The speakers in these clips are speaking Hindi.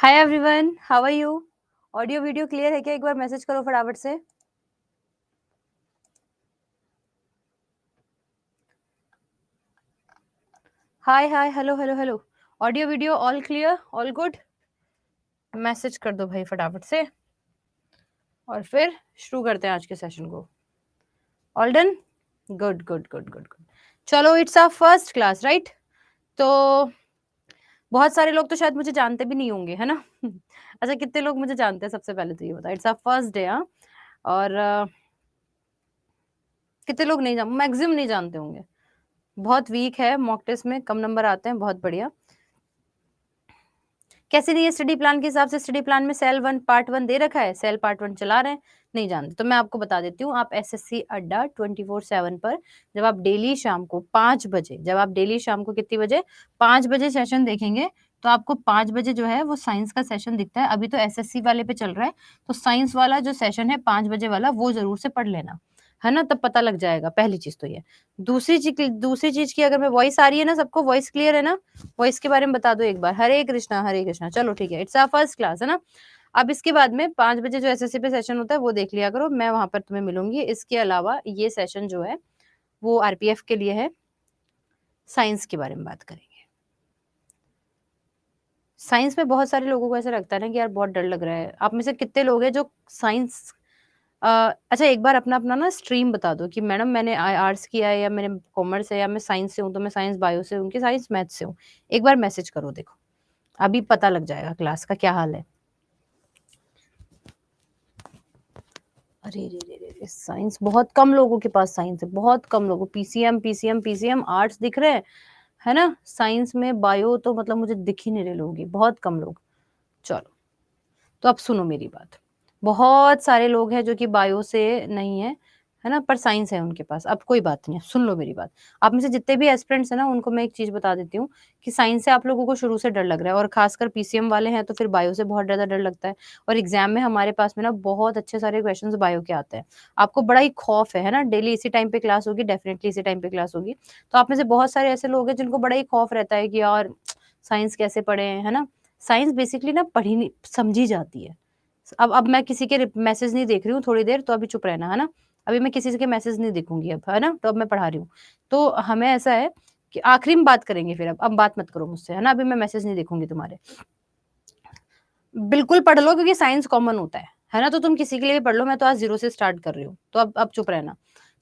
Hi everyone, how are you? Audio video clear है क्या? एक बार मैसेज करो फटाफट से। Hi hi, hello hello hello. Audio video all clear, all good? Message कर दो भाई फटाफट से और फिर शुरू करते हैं आज के सेशन को। All done? Good good good good good. चलो, it's our first class, right? तो बहुत सारे लोग तो शायद मुझे जानते भी नहीं होंगे, है ना? अच्छा, कितने लोग मुझे जानते हैं सबसे पहले तो ये बताओ। इट्स आवर फर्स्ट डे, हाँ? और कितने लोग नहीं मैक्सिमम नहीं जानते होंगे। बहुत वीक है, मॉक टेस्ट में कम नंबर आते हैं, बहुत बढ़िया। कैसे नहीं है? स्टडी प्लान के हिसाब से स्टडी प्लान में सेल 1 पार्ट 1 दे रखा है, सेल पार्ट 1 चला रहे हैं, नहीं जानते तो मैं आपको बता देती हूँ। आप एसएससी अड्डा 24/7 पर जब आप डेली शाम को 5 बजे, जब आप डेली शाम को कितनी बजे, 5 बजे सेशन देखेंगे, तो आपको 5 बजे जो है वो साइंस का सेशन दिखता है। अभी तो एसएससी वाले पे चल रहा है, तो साइंस वाला जो सेशन है 5 बजे वाला, वो जरूर से पढ़ लेना, है ना? तब पता लग जाएगा। पहली चीज तो ये। दूसरी चीज की, अगर मैं वॉइस आ रही है ना, सबको वॉइस क्लियर है ना? वॉइस के बारे में बता दो एक बार। हरे कृष्णा हरे कृष्णा। चलो ठीक है, इट्स आवर फर्स्ट क्लास, है ना? अब इसके बाद में 5 बजे जो एसएससी पे सेशन होता है वो देख लिया करो, मैं वहां पर तुम्हें मिलूंगी। इसके अलावा ये सेशन जो है वो आरपीएफ के लिए है। साइंस के बारे में बात करेंगे। साइंस में बहुत सारे लोगों को ऐसा लगता है ना कि यार बहुत डर लग रहा है। आप में से कितने लोग हैं जो साइंस अच्छा, एक बार अपना अपना ना स्ट्रीम बता दो कि मैडम मैंने आर्ट्स किया है या मैंने कॉमर्स है या मैं साइंस से हूँ, तो मैं साइंस बायो से हूँ कि साइंस मैथ से हूँ। एक बार मैसेज करो, देखो अभी पता लग जाएगा क्लास का क्या हाल है। अरे रे रे रे रे, साइंस बहुत कम लोगों के पास साइंस है, बहुत कम लोगों। पीसीएम पीसीएम पीसीएम आर्ट्स दिख रहे हैं, है ना? साइंस में बायो तो मतलब मुझे दिख ही नहीं रहे लोग, बहुत कम लोग। चलो, तो अब सुनो मेरी बात। बहुत सारे लोग हैं जो कि बायो से नहीं है ना, पर साइंस है उनके पास। अब कोई बात नहीं है, सुन लो मेरी बात। आप में से जितने भी एस्पिरेंट्स हैं ना, उनको मैं एक चीज बता देती हूँ कि साइंस से आप लोगों को शुरू से डर लग रहा है, और खासकर पीसीएम वाले हैं तो फिर बायो से बहुत ज्यादा डर लगता है। और एग्जाम में हमारे पास में ना बहुत अच्छे सारे क्वेश्चन बायो के आते हैं। आपको बड़ा ही खौफ है ना? डेली इसी टाइम पे क्लास होगी, डेफिनेटली इसी टाइम पे क्लास होगी। तो आप में से बहुत सारे ऐसे लोग हैं जिनको बड़ा ही खौफ रहता है कि यार साइंस कैसे पढ़े, है ना? साइंस बेसिकली ना पढ़ी नहीं समझी जाती है। अब मैं किसी के मैसेज नहीं देख रही हूँ थोड़ी देर, तो अभी चुप रहना, है ना? अभी मैं किसी के मैसेज नहीं देखूंगी अब, है ना? तो अब मैं पढ़ा रही हूँ। तो हमें ऐसा है कि आखिरी में बात करेंगे, फिर अब बात मत करो मुझसे, है ना? अभी मैं मैसेज नहीं देखूंगी तुम्हारे। बिल्कुल पढ़ लो, क्योंकि साइंस कॉमन होता है ना? तो तुम किसी के लिए भी पढ़ लो, मैं तो आज जीरो से स्टार्ट कर रही हूँ, तो अब चुप रहना।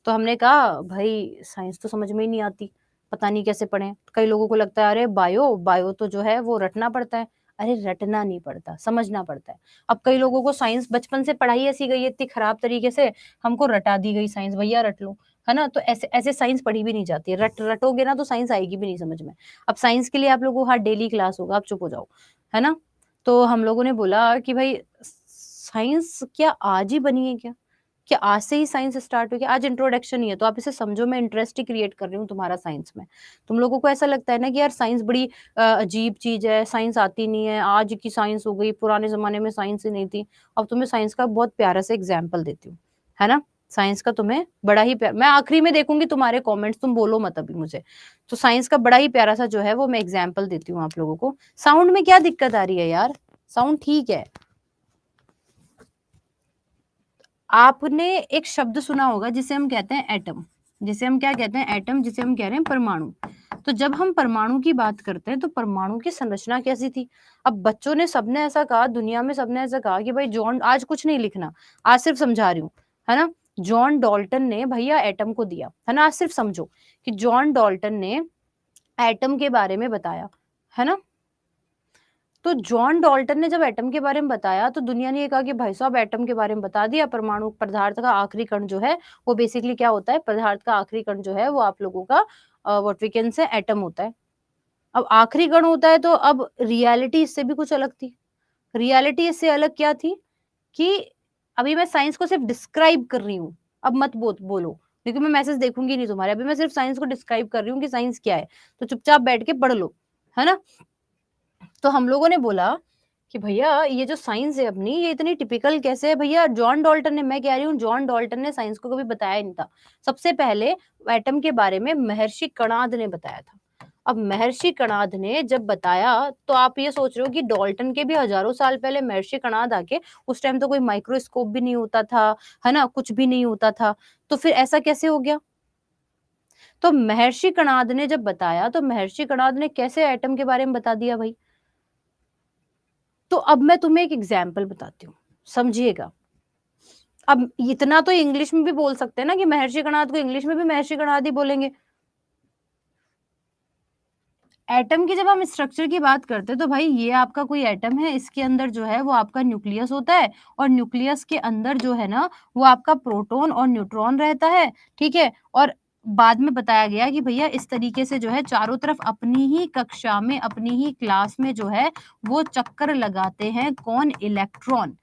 तो हमने कहा भाई साइंस तो समझ में ही नहीं आती, पता नहीं कैसे पढ़े। कई लोगों को लगता है अरे बायो बायो तो जो है वो रटना पड़ता है। अरे रटना नहीं पड़ता, समझना पड़ता है। अब कई लोगों को साइंस बचपन से पढ़ाई ऐसी गई है इतनी खराब तरीके से, हमको रटा दी गई साइंस, भैया रट लो, है ना? तो ऐसे ऐसे साइंस पढ़ी भी नहीं जाती है। रटोगे ना तो साइंस आएगी भी नहीं समझ में। अब साइंस के लिए आप लोगों को हर डेली क्लास होगा, आप चुप हो जाओ, है ना? तो हम लोगों ने बोला कि भाई साइंस क्या आज ही बनी है क्या? क्या आज से ही साइंस स्टार्ट हो गया? आज इंट्रोडक्शन ही है, तो आप इसे समझो, मैं इंटरेस्ट ही क्रिएट कर रही हूँ तुम्हारा साइंस में। तुम लोगों को ऐसा लगता है ना कि यार साइंस बड़ी अजीब चीज है, साइंस आती नहीं है, आज की साइंस हो गई, पुराने जमाने में साइंस ही नहीं थी। अब तुम्हें साइंस का बहुत प्यारा सा एग्जाम्पल देती हूँ, है ना? साइंस का तुम्हें बड़ा ही मैं आखिरी में देखूंगी तुम्हारे कमेंट्स, तुम बोलो मत अभी मुझे। तो साइंस का बड़ा ही प्यारा सा जो है वो मैं एग्जाम्पल देती हूँ आप लोगों को। साउंड में क्या दिक्कत आ रही है यार? साउंड ठीक है। आपने एक शब्द सुना होगा जिसे हम कहते हैं एटम, जिसे हम क्या कहते हैं? एटम, जिसे हम कह रहे हैं परमाणु। तो जब हम परमाणु की बात करते हैं तो परमाणु की संरचना कैसी थी? अब बच्चों ने सबने ऐसा कहा, दुनिया में सबने ऐसा कहा कि भाई जॉन, आज कुछ नहीं लिखना, आज सिर्फ समझा रही हूँ, है ना? जॉन डॉल्टन ने भैया एटम को दिया, है ना? आज सिर्फ समझो कि जॉन डॉल्टन ने एटम के बारे में बताया, है ना? तो जॉन डॉल्टन ने जब एटम के बारे में बताया तो दुनिया ने ये कहा कि भाई साहब एटम के बारे में बता दिया। परमाणु पदार्थ का आखिरी कण जो है वो बेसिकली क्या होता है? पदार्थ का आखिरी कण जो है वो आप लोगों का what we can say atom होता है। अब आखिरी कण होता है तो अब रियलिटी इससे भी कुछ अलग थी। रियलिटी इससे अलग क्या थी कि अभी मैं साइंस को सिर्फ डिस्क्राइब कर रही हूँ। अब मत बोलो, क्योंकि मैं मैसेज देखूंगी नहीं तुम्हारे। अभी मैं सिर्फ साइंस को डिस्क्राइब कर रही हूँ कि साइंस क्या है, तो चुपचाप बैठ के पढ़ लो, है ना? तो हम लोगों ने बोला कि भैया ये जो साइंस है अपनी, ये इतनी टिपिकल कैसे है? भैया जॉन डॉल्टन ने, मैं कह रही हूँ जॉन डॉल्टन ने साइंस को कभी बताया नहीं था। सबसे पहले एटम के बारे में महर्षि कणाद ने बताया था। अब महर्षि कणाद ने जब बताया, तो आप ये सोच रहे हो कि डाल्टन के भी हजारों साल पहले महर्षि कणाद आके, उस टाइम तो कोई माइक्रोस्कोप भी नहीं होता था, है ना, कुछ भी नहीं होता था, तो फिर ऐसा कैसे हो गया? तो महर्षि कणाद ने जब बताया, तो महर्षि कणाद ने कैसे एटम के बारे में बता दिया भाई? तो अब मैं तुम्हें एक एग्जाम्पल बताती हूँ, समझिएगा। अब इतना तो इंग्लिश में भी बोल सकते हैं ना कि महर्षि कणाद को इंग्लिश में भी महर्षि कणाद ही बोलेंगे। एटम की जब हम स्ट्रक्चर की बात करते हैं, तो भाई ये आपका कोई एटम है, इसके अंदर जो है वो आपका न्यूक्लियस होता है, और न्यूक्लियस के अंदर जो है ना वो आपका प्रोटॉन और न्यूट्रॉन रहता है, ठीक है। और बाद में बताया गया कि भैया इस तरीके से जो है चारों तरफ अपनी ही कक्षा में, अपनी ही क्लास में जो है वो चक्कर लगाते हैं, कौन? इलेक्ट्रॉन,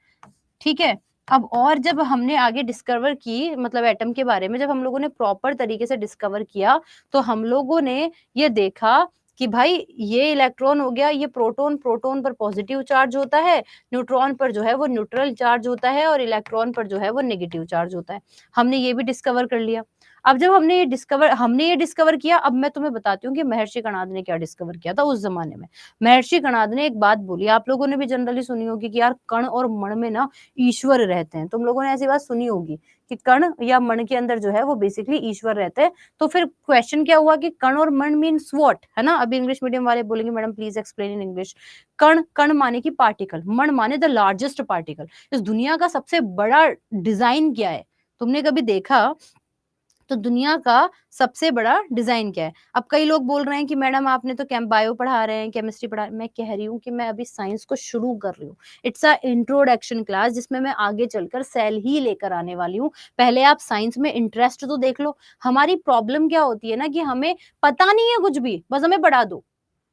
ठीक है। अब और जब हमने आगे डिस्कवर की, मतलब एटम के बारे में जब हम लोगों ने प्रॉपर तरीके से डिस्कवर किया, तो हम लोगों ने ये देखा कि भाई ये इलेक्ट्रॉन हो गया, ये प्रोटॉन, प्रोटॉन पर पॉजिटिव चार्ज होता है, न्यूट्रॉन पर जो है वो न्यूट्रल चार्ज होता है, और इलेक्ट्रॉन पर जो है वो नेगेटिव चार्ज होता है। हमने ये भी डिस्कवर कर लिया। अब जब हमने ये डिस्कवर किया, अब मैं तुम्हें बताती हूँ कि महर्षि कणाद ने क्या डिस्कवर किया था उस जमाने में। महर्षि कणाद ने एक बात बोली, आप लोगों ने भी जनरली सुनी होगी कि यार कण और मण में ना ईश्वर रहते हैं। तुम लोगों ने ऐसी बात सुनी होगी कि कण या मण के अंदर जो है वो बेसिकली ईश्वर रहते हैं। तो फिर क्वेश्चन क्या हुआ कि कण और मण मीन्स व्हाट, है ना। अभी इंग्लिश मीडियम वाले बोलेंगे madam please explain in English. कण, कण माने की पार्टिकल, मण माने द लार्जेस्ट पार्टिकल। इस दुनिया का सबसे बड़ा डिजाइन क्या है? तुमने कभी देखा? तो दुनिया का सबसे बड़ा डिजाइन क्या है? अब कई लोग बोल रहे हैं कि मैडम आपने तो कैम बायो पढ़ा रहे हैं, केमिस्ट्री पढ़ा, मैं कह रही हूँ कि मैं अभी साइंस को शुरू कर रही हूँ। इट्स अ इंट्रोडक्शन क्लास, जिसमें मैं आगे चलकर सेल ही लेकर आने वाली हूँ। पहले आप साइंस में इंटरेस्ट तो देख लो। हमारी प्रॉब्लम क्या होती है ना कि हमें पता नहीं है कुछ भी, बस हमें पढ़ा दो।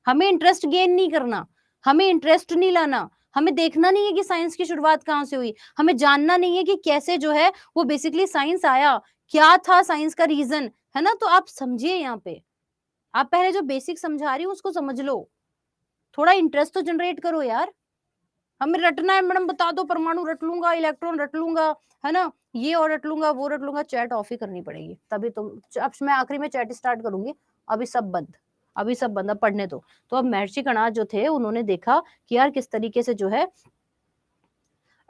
हमें इंटरेस्ट गेन नहीं करना, हमें इंटरेस्ट नहीं लाना, हमें देखना नहीं है कि साइंस की शुरुआत कहाँ से हुई, हमें जानना नहीं है कि कैसे जो है वो बेसिकली साइंस आया, क्या था साइंस का रीजन, है ना। तो आप समझिए यहाँ पे, आप पहले जो बेसिक समझा रही हूँ उसको समझ लो, थोड़ा इंटरेस्ट तो जनरेट करो यार। हमें रटना है मैडम, बता दो, परमाणु रट लूंगा, इलेक्ट्रॉन रट लूंगा, है ना, ये और रट लूंगा, वो रट लूंगा। चैट ऑफ ही करनी पड़ेगी तभी तुम, अब मैं आखिरी में चैट स्टार्ट करूंगी। अभी सब बंद, अभी सब बंद, अब पढ़ने दो। तो अब महर्षि कणाद जो थे उन्होंने देखा कि यार किस तरीके से जो है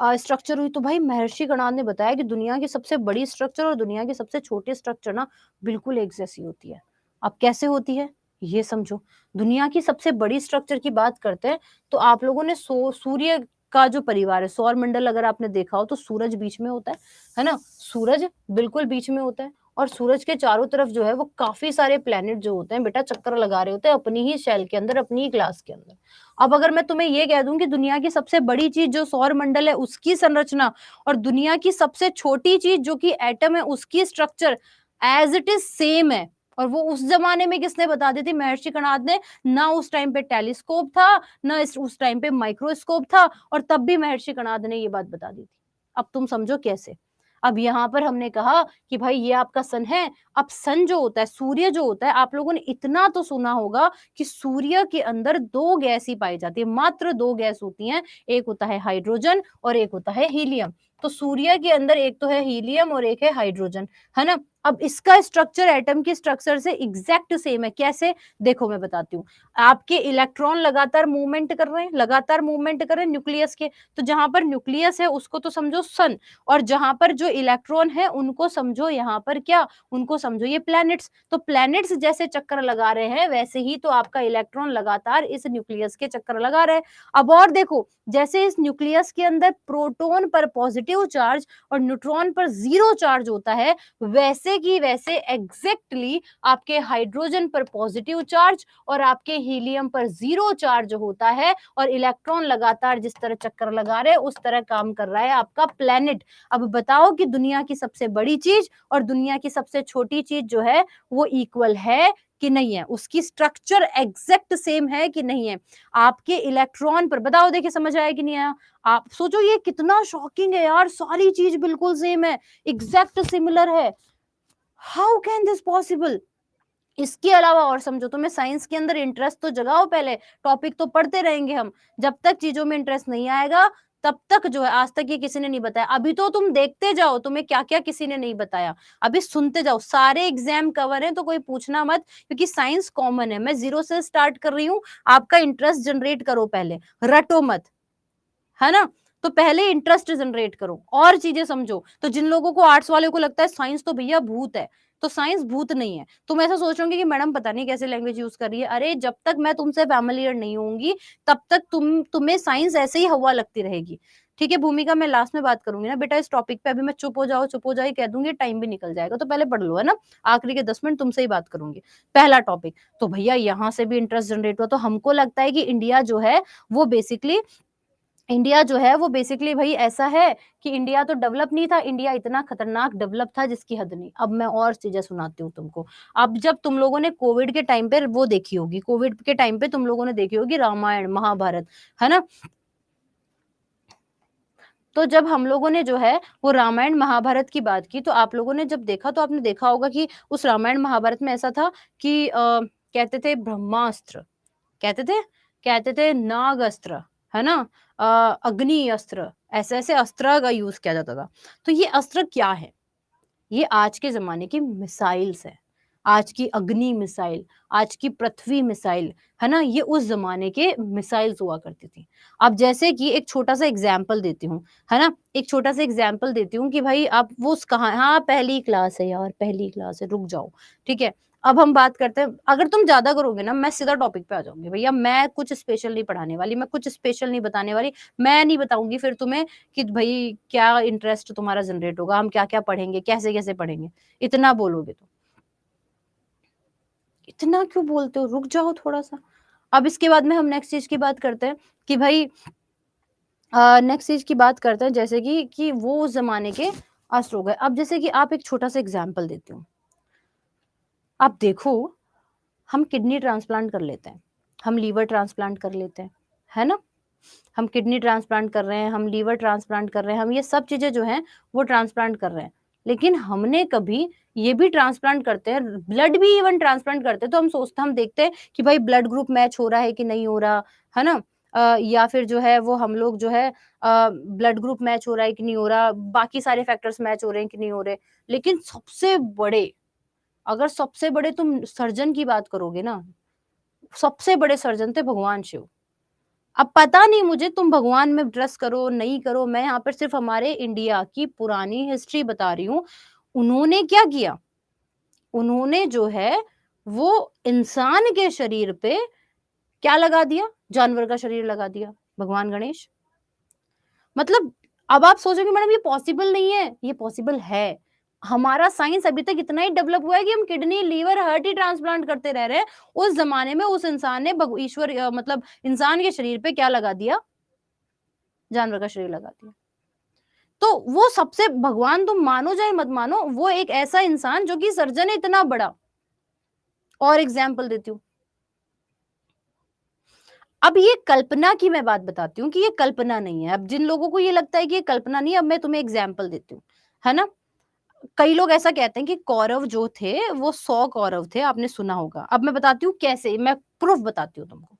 स्ट्रक्चर हुई। तो भाई महर्षि कणाद ने बताया कि दुनिया की सबसे बड़ी स्ट्रक्चर और दुनिया की सबसे छोटी स्ट्रक्चर ना बिल्कुल एक जैसी होती है। अब कैसे होती है ये समझो। दुनिया की सबसे बड़ी स्ट्रक्चर की बात करते हैं, तो आप लोगों ने सूर्य का जो परिवार है, सौर मंडल अगर आपने देखा हो तो सूरज बीच में होता है ना। सूरज बिल्कुल बीच में होता है, और सूरज के चारों तरफ जो है वो काफी सारे प्लेनेट जो होते हैं बेटा चक्कर लगा रहे होते हैं अपनी ही शेल के अंदर, अपनी ही क्लास के अंदर। अब अगर मैं तुम्हें ये कह दूं कि दुनिया की सबसे बड़ी चीज जो सौर मंडल है उसकी संरचना, और दुनिया की सबसे छोटी चीज जो कि एटम है उसकी structure as it is same है, और वो उस जमाने में किसने बता दी थी? महर्षि कणाद ने। ना उस टाइम पे टेलीस्कोप था, ना उस टाइम पे माइक्रोस्कोप था, और तब भी महर्षि कणाद ने ये बात बता दी थी। अब तुम समझो कैसे। अब यहाँ पर हमने कहा कि भाई ये आपका सन है। अब सन जो होता है, सूर्य जो होता है, आप लोगों ने इतना तो सुना होगा कि सूर्य के अंदर दो गैस ही पाई जाती है, मात्र दो गैस होती हैं। एक होता है हाइड्रोजन और एक होता है हीलियम। तो सूर्य के अंदर एक तो है हीलियम और एक है हाइड्रोजन, है ना। अब इसका स्ट्रक्चर एटम की स्ट्रक्चर से एग्जैक्ट सेम है। कैसे? देखो मैं बताती हूँ। आपके इलेक्ट्रॉन लगातार मूवमेंट कर रहे हैं, लगातार मूवमेंट कर रहे हैं न्यूक्लियस के। तो जहां पर न्यूक्लियस है उसको तो समझो सन, और जहां पर जो इलेक्ट्रॉन है उनको समझो यहाँ पर क्या, उनको समझो ये प्लैनेट्स। तो प्लैनेट्स जैसे चक्कर लगा रहे हैं, वैसे ही तो आपका इलेक्ट्रॉन लगातार इस न्यूक्लियस के चक्कर लगा रहे हैं। अब और देखो, जैसे इस न्यूक्लियस के अंदर प्रोटॉन पर पॉजिटिव चार्ज और न्यूट्रॉन पर जीरो चार्ज होता है, वैसे की वैसे एग्जैक्टली आपके हाइड्रोजन पर पॉजिटिव चार्ज और आपके हीलियम पर जीरो चार्ज होता है, और इलेक्ट्रॉन लगातार जिस तरह चक्कर लगा रहे हैं उस तरह काम कर रहा है आपका प्लेनेट। अब बताओ कि दुनिया की सबसे बड़ी चीज और दुनिया की सबसे छोटी चीज जो है वो इक्वल है कि नहीं है, उसकी स्ट्रक्चर एग्जैक्ट सेम है कि नहीं है। आपके इलेक्ट्रॉन पर बताओ, देखिए समझ आया कि नहीं आया? आप सोचो ये कितना शॉकिंग है यार, सारी चीज बिल्कुल सेम है, एग्जैक्ट सिमिलर है। How can this possible? इसके अलावा और समझो, तुम्हें साइंस के अंदर इंटरेस्ट तो जगाओ, पहले टॉपिक तो पढ़ते रहेंगे हम। जब तक चीजों में इंटरेस्ट नहीं आएगा तब तक जो है आज तक ये किसी ने नहीं बताया। अभी तो तुम देखते जाओ तुम्हें क्या-क्या किसी ने नहीं बताया। अभी सुनते जाओ, सारे एग्जाम कवर हैं तो कोई पूछना मत, क्योंकि साइंस कॉमन है। मैं 0 से स्टार्ट कर रही हूँ, आपका इंटरेस्ट जनरेट करो पहले, रटो मत, है ना? तो पहले इंटरेस्ट जनरेट करो और चीजें समझो। तो जिन लोगों को आर्ट्स वाले को लगता है साइंस तो भैया भूत है, तो साइंस भूत नहीं है। तुम ऐसा सोच रहे होंगे कि मैडम पता नहीं कैसे लैंग्वेज यूज कर रही है। अरे जब तक मैं तुमसे फैमिलियर नहीं होंगी तब तक तुम्हें साइंस ऐसे ही हवा लगती रहेगी। ठीक है भूमिका, मैं लास्ट में बात करूंगी ना बेटा इस टॉपिक पे। अभी मैं चुप हो जाओ ही कह दूंगी, टाइम भी निकल जाएगा। तो पहले पढ़ लो, है ना? आखिरी के 10 मिनट तुमसे ही बात करूंगी। पहला टॉपिक, तो भैया यहाँ से भी इंटरेस्ट जनरेट हुआ। तो हमको लगता है कि इंडिया जो है वो बेसिकली भाई ऐसा है कि इंडिया तो डेवलप नहीं था, इंडिया इतना खतरनाक डेवलप था जिसकी हद नहीं। अब मैं और चीजें सुनाती हूँ तुमको। अब जब तुम लोगों ने कोविड के टाइम पे वो देखी होगी, कोविड के टाइम पे तुम लोगों ने देखी होगी रामायण महाभारत, है ना? तो जब हम लोगों ने जो है वो रामायण महाभारत की बात की, तो आप लोगों ने जब देखा तो आपने देखा होगा कि उस रामायण महाभारत में ऐसा था कि कहते थे ब्रह्मास्त्र, कहते थे कहते थे नाग अस्त्र, है ना? अग्नि अस्त्र, ऐसे ऐसे अस्त्र का यूज किया जाता था। तो ये अस्त्र क्या है? ये आज के ज़माने की मिसाइल्स है। आज की अग्नि मिसाइल, आज की पृथ्वी मिसाइल, है ना? ये उस ज़माने के मिसाइल्स हुआ करती थी। अब जैसे कि एक छोटा-सा एग्ज़ाम्पल देती हूँ, है ना? एक छोटा-सा एग्ज़ाम्पल देती हूँ कि भाई आप वो स कहाँ हाँ, पहली क्लास है यार, पहली क्लास है, रुक जाओ, ठीक है? अब हम बात करते हैं, अगर तुम ज़्यादा करोगे ना, मैं सीधा टॉपिक पे आ जाऊँगी। भैया मैं कुछ स्पेशल नहीं पढ़ाने वाली, मैं कुछ स्पेशल नहीं बताने वाली। मैं नहीं बताऊँगी फिर तुम्हें कि भई क्या इंटरेस्ट तुम्हारा जनरेट होगा, हम क्या-क्या पढ़ेंगे, कैसे-कैसे पढ़ेंगे, इतना बोलोगे तो। इतना क्यों बोलते हो? रुक जाओ थोड़ा-सा। अब इसके बाद में हम नेक्स्ट चीज़ की बात करते हैं कि भई नेक्स्ट चीज़ की बात करते हैं जैसे कि वो उस ज़माने के अस्त्र हो गए। अब जैसे कि आप एक छोटा-सा एग्ज़ाम्पल देती हूँ। आप देखो, हम किडनी ट्रांसप्लांट कर लेते हैं, हम लीवर ट्रांसप्लांट कर लेते हैं, है ना? हम किडनी ट्रांसप्लांट कर रहे हैं, हम लीवर ट्रांसप्लांट कर रहे हैं, हम ये सब चीज़ें जो हैं वो ट्रांसप्लांट कर रहे हैं। लेकिन हमने कभी ये भी ट्रांसप्लांट करते हैं, ब्लड भी इवन ट्रांसप्लांट करते हैं, तो हम देखते हैं कि भाई ब्लड ग्रुप मैच हो रहा है कि नहीं हो रहा, है ना? या फिर जो है वो हम लोग जो है ब्लड ग्रुप मैच हो रहा है कि नहीं हो रहा, बाकी सारे फैक्टर्स मैच हो रहे हैं कि नहीं हो रहे। लेकिन सबसे बड़े तुम सर्जन की बात करोगे ना, सबसे बड़े सर्जन थे भगवान शिव। अब पता नहीं मुझे तुम भगवान में ट्रस्ट करो, नहीं करो, मैं यहाँ पर सिर्फ हमारे इंडिया की पुरानी हिस्ट्री बता रही हूँ। उन्होंने क्या किया? उन्होंने जो है वो इंसान के शरीर पे क्या लगा दिया? जानवर का शरीर लगा दिया, भगवान गणेश। मतलब अब आप सोचोगे मैडम ये पॉसिबल नहीं है, ये पॉसिबल है। हमारा साइंस अभी तक इतना ही डेवलप हुआ है कि हम किडनी, लीवर, हार्ट ही ट्रांसप्लांट करते रह रहे हैं। उस ज़माने में उस इंसान ने मतलब इंसान के शरीर पे क्या लगा दिया? जानवर का शरीर लगा दिया। तो वो सबसे भगवान तुम मानो चाहे मत मानो, वो एक ऐसा इंसान जो कि सर्जन है इतना बड़ा। और एग्जाम्पल देती हूँ। अब ये कल्पना की मैं बात बताती हूँ कि ये कल्पना नहीं है। अब जिन लोगों को ये लगता है कि ये कल्पना नहीं है, अब मैं तुम्हें एग्जाम्पल देती हूँ, है ना? कई लोग ऐसा कहते हैं कि कौरव जो थे, वो 100 कौरव थे, आपने सुना होगा। अब मैं बताती हूँ कैसे, मैं प्रूफ बताती हूँ तुमको।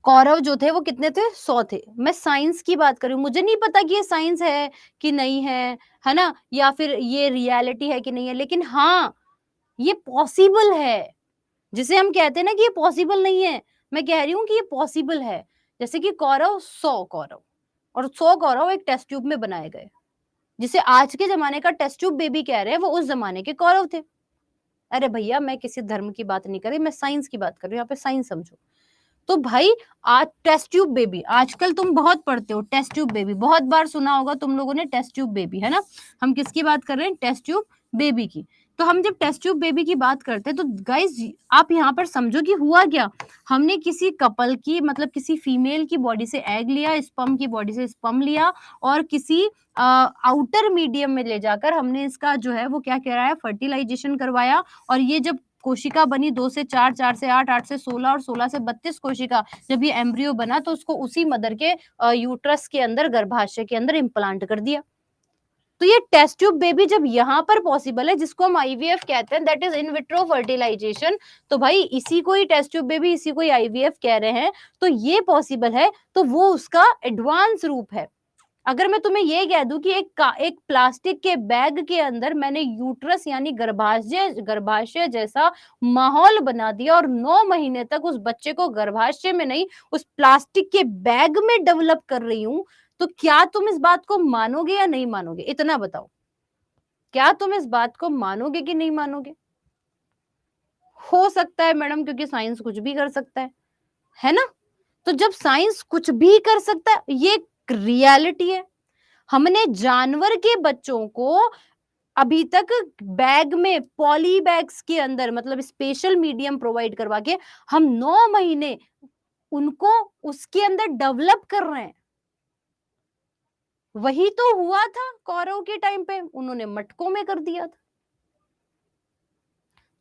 कौरव जो थे वो कितने थे? 100 थे। मैं साइंस की बात कर रही हूँ, मुझे नहीं पता कि ये साइंस है कि नहीं है ना? या फिर ये रियलिटी है कि नहीं है, लेकिन हाँ, ये पॉसिबल है। जिसे हम कहते हैं ना कि ये पॉसिबल नहीं है, मैं कह रही हूँ कि ये पॉसिबल है। जैसे कि कौरव 100 कौरव और 100 कौरव एक टेस्ट ट्यूब में बनाए गए। जिसे आज के ज़माने का टेस्ट ट्यूब बेबी कह रहे हैं, वो उस ज़माने के कौरव थे। अरे भैया, मैं किसी धर्म की बात नहीं कर रही, मैं साइंस की बात कर रही हूँ, यहाँ पे साइंस समझो। तो भाई आज टेस्ट ट्यूब बेबी, आजकल तुम बहुत पढ़ते हो टेस्ट ट्यूब बेबी, बहुत बार सुना होगा तुम लोगों ने टेस्ट ट्यूब बेबी, है ना? हम किसकी बात कर रहे हैं? टेस्ट ट्यूब बेबी की। तो हम जब टेस्ट ट्यूब बेबी की बात करते हैं तो गाइस आप यहाँ पर समझो कि हुआ क्या। हमने किसी कपल की मतलब किसी फीमेल की बॉडी से एग लिया, स्पर्म की बॉडी से स्पर्म लिया और किसी आउटर मीडियम में ले जाकर हमने इसका जो है वो क्या कराया, फर्टिलाइजेशन करवाया। और ये जब कोशिका बनी 2 से 4, 4 से 8, 8 से 16 और 16 से 32 कोशिका, जब ये एम्ब्रियो बना तो उसको उसी मदर के यूट्रस के अंदर, गर्भाशय के अंदर इम्प्लांट कर दिया। तो ये टेस्ट ट्यूब बेबी जब यहाँ पर पॉसिबल है, जिसको हम आईवीएफ कहते हैं, that is in vitro fertilization, तो भाई इसी को ही टेस्ट ट्यूब बेबी, इसी को ही आईवीएफ कह रहे हैं, तो ये पॉसिबल है, तो वो उसका एडवांस रूप है। अगर मैं तुम्हें ये कह दूं कि एक प्लास्टिक के बैग के अंदर मैंने यूट्रस यानी गर्भाशय जैसा माहौल बना दिया और 9 महीने तक उस बच्चे को गर्भाशय में नहीं, उस प्लास्टिक के बैग में डेवलप कर रही हूं, तो क्या तुम इस बात को मानोगे या नहीं मानोगे? इतना बताओ, क्या तुम इस बात को मानोगे कि नहीं मानोगे? हो सकता है मैडम, क्योंकि साइंस कुछ भी कर सकता है ना? तो जब साइंस कुछ भी कर सकता है, ये रियलिटी है। हमने जानवर के बच्चों को अभी तक बैग में, पॉली बैग्स के अंदर, मतलब स्पेशल मीडियम प्रोवाइड करवा के हम 9 महीने उनको उसके अंदर डेवलप कर रहे हैं। वही तो हुआ था कौरव के टाइम पे, उन्होंने मटकों में कर दिया था।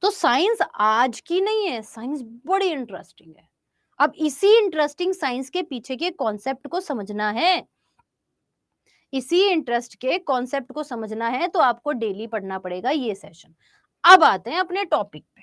तो साइंस आज की नहीं है, साइंस बड़ी इंटरेस्टिंग है। अब इसी इंटरेस्टिंग साइंस के पीछे के कॉन्सेप्ट को समझना है, इसी इंटरेस्ट के कॉन्सेप्ट को समझना है, तो आपको डेली पढ़ना पड़ेगा ये सेशन। अब आते हैं अपने टॉपिक पे।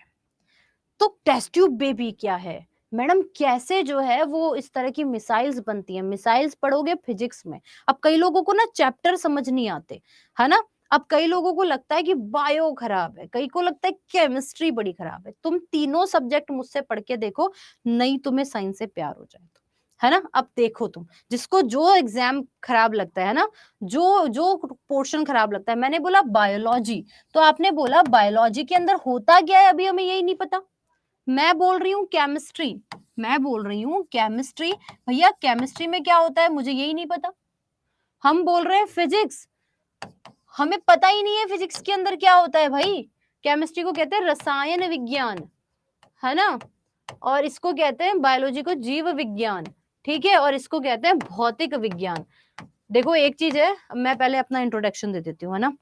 तो टेस्ट ट्यूब बेबी क्या है मैडम, कैसे जो है वो इस तरह की मिसाइल्स बनती हैं? मिसाइल्स पढ़ोगे फिजिक्स में। अब कई लोगों को ना चैप्टर समझ नहीं आते, है ना? अब कई लोगों को लगता है कि बायो खराब है, कई को लगता है केमिस्ट्री बड़ी खराब है। तुम तीनों सब्जेक्ट मुझसे पढ़ के देखो, नहीं तुम्हें साइंस से प्यार हो जाए तो, है ना? अब देखो तुम, जिसको जो एग्जाम खराब लगता है ना, जो जो पोर्शन खराब लगता है, मैंने बोला बायोलॉजी, तो आपने बोला बायोलॉजी के अंदर होता क्या है, अभी हमें यही नहीं पता। मैं बोल रही हूँ केमिस्ट्री, मैं बोल रही हूँ केमिस्ट्री, भैया केमिस्ट्री में क्या होता है मुझे यही नहीं पता। हम बोल रहे हैं फिजिक्स, हमें पता ही नहीं है फिजिक्स के अंदर क्या होता है भाई। केमिस्ट्री को कहते हैं रसायन विज्ञान, है ना? और इसको कहते हैं बायोलॉजी को जीव विज्ञान, ठीक है? और इसको कहते हैं भौतिक विज्ञान। देखो एक चीज है, मैं पहले अपना इंट्रोडक्शन दे देती हूँ, है ना?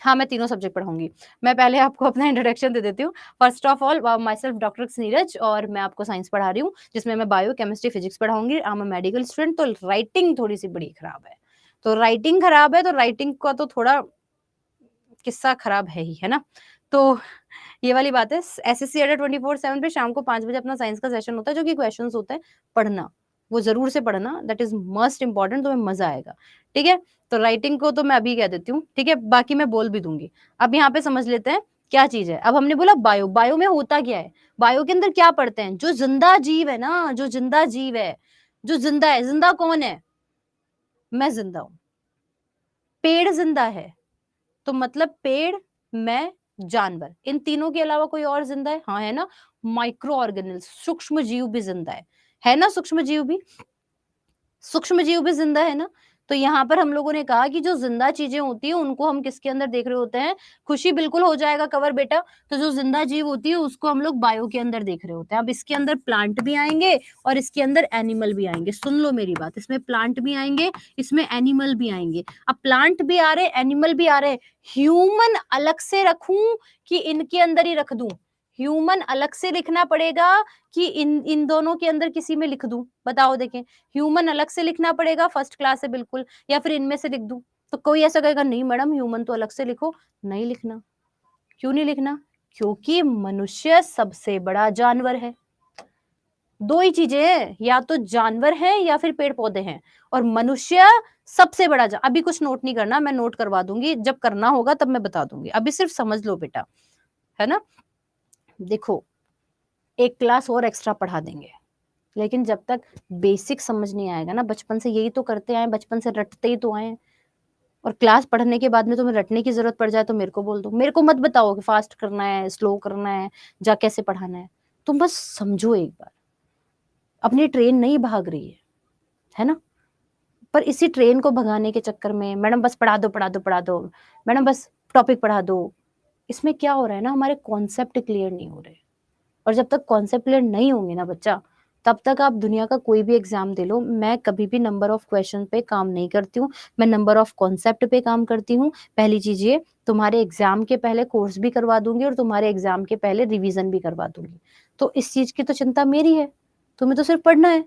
हाँ, मैं तीनों सब्जेक्ट पढ़ाऊंगी। मैं पहले आपको अपना इंट्रोडक्शन दे देती हूँ। First of all, myself doctor Neeraj, और मैं आपको साइंस पढ़ा रही हूँ, जिसमें मैं बायो केमिस्ट्री फिजिक्स पढ़ाऊंगी। I am a medical student, तो राइटिंग थोड़ी सी बड़ी खराब है। तो राइटिंग खराब है, तो राइटिंग का तो थोड़ा किस्सा खराब है ही, है ना? तो ये वाली बात है। एसएससी अड्डा 24/7 पे शाम को 5 बजे अपना साइंस का सेशन होता है, जो कि क्वेश्चन होते हैं, पढ़ना वो जरूर से पढ़ना, दैट इज मस्ट इंपॉर्टेंट, तुम्हें मजा आएगा, ठीक है? तो राइटिंग को तो मैं अभी कह देती हूँ, ठीक है? बाकी मैं बोल भी दूंगी। अब यहाँ पे समझ लेते हैं क्या चीज है। अब हमने बोला बायो, बायो में होता क्या है, बायो के अंदर क्या पढ़ते हैं? जो जिंदा जीव है ना, जो जिंदा जीव है, जो जिंदा है। जिंदा कौन है? मैं जिंदा हूं। पेड़ जिंदा है, तो मतलब पेड़, मैं, जानवर, इन तीनों के अलावा कोई और जिंदा है? हाँ, है ना? माइक्रो ऑर्गेनिल्स, सूक्ष्म जीव भी जिंदा है ना? सूक्ष्म जीव भी, सूक्ष्म जीव भी जिंदा है ना? तो यहाँ पर हम लोगों ने कहा कि जो जिंदा चीजें होती है उनको हम किसके अंदर देख रहे होते हैं? खुशी बिल्कुल हो जाएगा कवर बेटा। तो जो जिंदा जीव होती है उसको हम लोग बायो के अंदर देख रहे होते हैं। अब इसके अंदर प्लांट भी आएंगे और इसके अंदर एनिमल भी आएंगे। सुन लो मेरी बात, इसमें प्लांट भी आएंगे, इसमें एनिमल भी आएंगे। अब प्लांट भी आ रहे, एनिमल भी आ रहे, ह्यूमन अलग से रखूं कि इनके अंदर ही रख दूं? ह्यूमन अलग से लिखना पड़ेगा कि इन इन दोनों के अंदर किसी में लिख दूं? बताओ देखें, ह्यूमन अलग से लिखना पड़ेगा, फर्स्ट क्लास है बिल्कुल, या फिर इनमें से लिख दूं? तो कोई ऐसा कहेगा नहीं मैडम ह्यूमन तो अलग से लिखो। नहीं लिखना। क्यों नहीं लिखना? क्योंकि मनुष्य सबसे बड़ा जानवर है। दो ही चीजें हैं, या तो जानवर है या फिर पेड़ पौधे हैं, और मनुष्य सबसे बड़ा अभी कुछ नोट नहीं करना, मैं नोट करवा दूंगी, जब करना होगा तब मैं बता दूंगी, अभी सिर्फ समझ लो बेटा, है ना? देखो, एक क्लास और एक्स्ट्रा पढ़ा देंगे, लेकिन जब तक बेसिक समझ नहीं आएगा ना, बचपन से यही तो करते आए, बचपन से रटते ही तो आए, और क्लास पढ़ने के बाद में तुम्हें रटने की जरूरत पड़ जाए तो मेरे को बोल दो। मेरे को मत बताओ कि फास्ट करना है, स्लो करना है, जा कैसे पढ़ाना है। तुम बस समझो एक बार, अपनी ट्रेन नहीं भाग रही है ना? पर इसी ट्रेन को भगाने के चक्कर में मैडम बस पढ़ा दो पढ़ा दो पढ़ा दो, मैडम बस टॉपिक पढ़ा दो, इसमें क्या हो रहा है ना, हमारे कॉन्सेप्ट क्लियर नहीं हो रहे। और जब तक कॉन्सेप्ट क्लियर नहीं होंगे ना बच्चा, तब तक आप दुनिया का कोई भी एग्जाम दे लो। मैं कभी भी नंबर ऑफ क्वेश्चन पे काम नहीं करती हूँ, मैं नंबर ऑफ कॉन्सेप्ट पे काम करती हूँ। पहली चीज ये, तुम्हारे एग्जाम के पहले कोर्स भी करवा दूंगी और तुम्हारे एग्जाम के पहले रिवीजन भी करवा दूंगी। तो इस चीज की तो चिंता मेरी है, तुम्हें तो सिर्फ पढ़ना है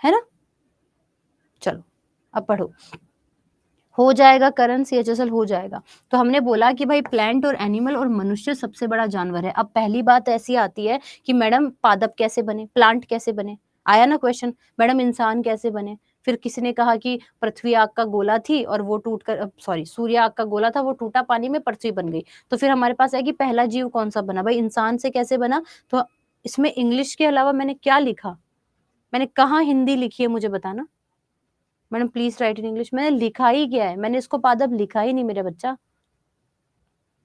ना? चलो अब पढ़ो। हो जाएगा करण, CHSL हो जाएगा। तो हमने बोला कि भाई प्लांट और एनिमल और मनुष्य सबसे बड़ा जानवर है। अब पहली बात ऐसी आती है कि मैडम पादप कैसे बने, प्लांट कैसे बने? आया ना क्वेश्चन, मैडम इंसान कैसे बने? फिर किसी ने कहा कि पृथ्वी आग का गोला थी और वो टूटकर सॉरी सूर्य आग का गोला था, वो टूटा पानी में, पृथ्वी बन गई। तो फिर हमारे पास है कि पहला जीव कौन-सा बना? भाई इंसान से कैसे बना? तो इसमें इंग्लिश के अलावा मैंने क्या लिखा? मैंने कहाँ हिंदी लिखी है मुझे बताना? Madam please right in English. मैंने लिखा ही क्या है? मैंने इसको पादप लिखा ही नहीं मेरे बच्चा।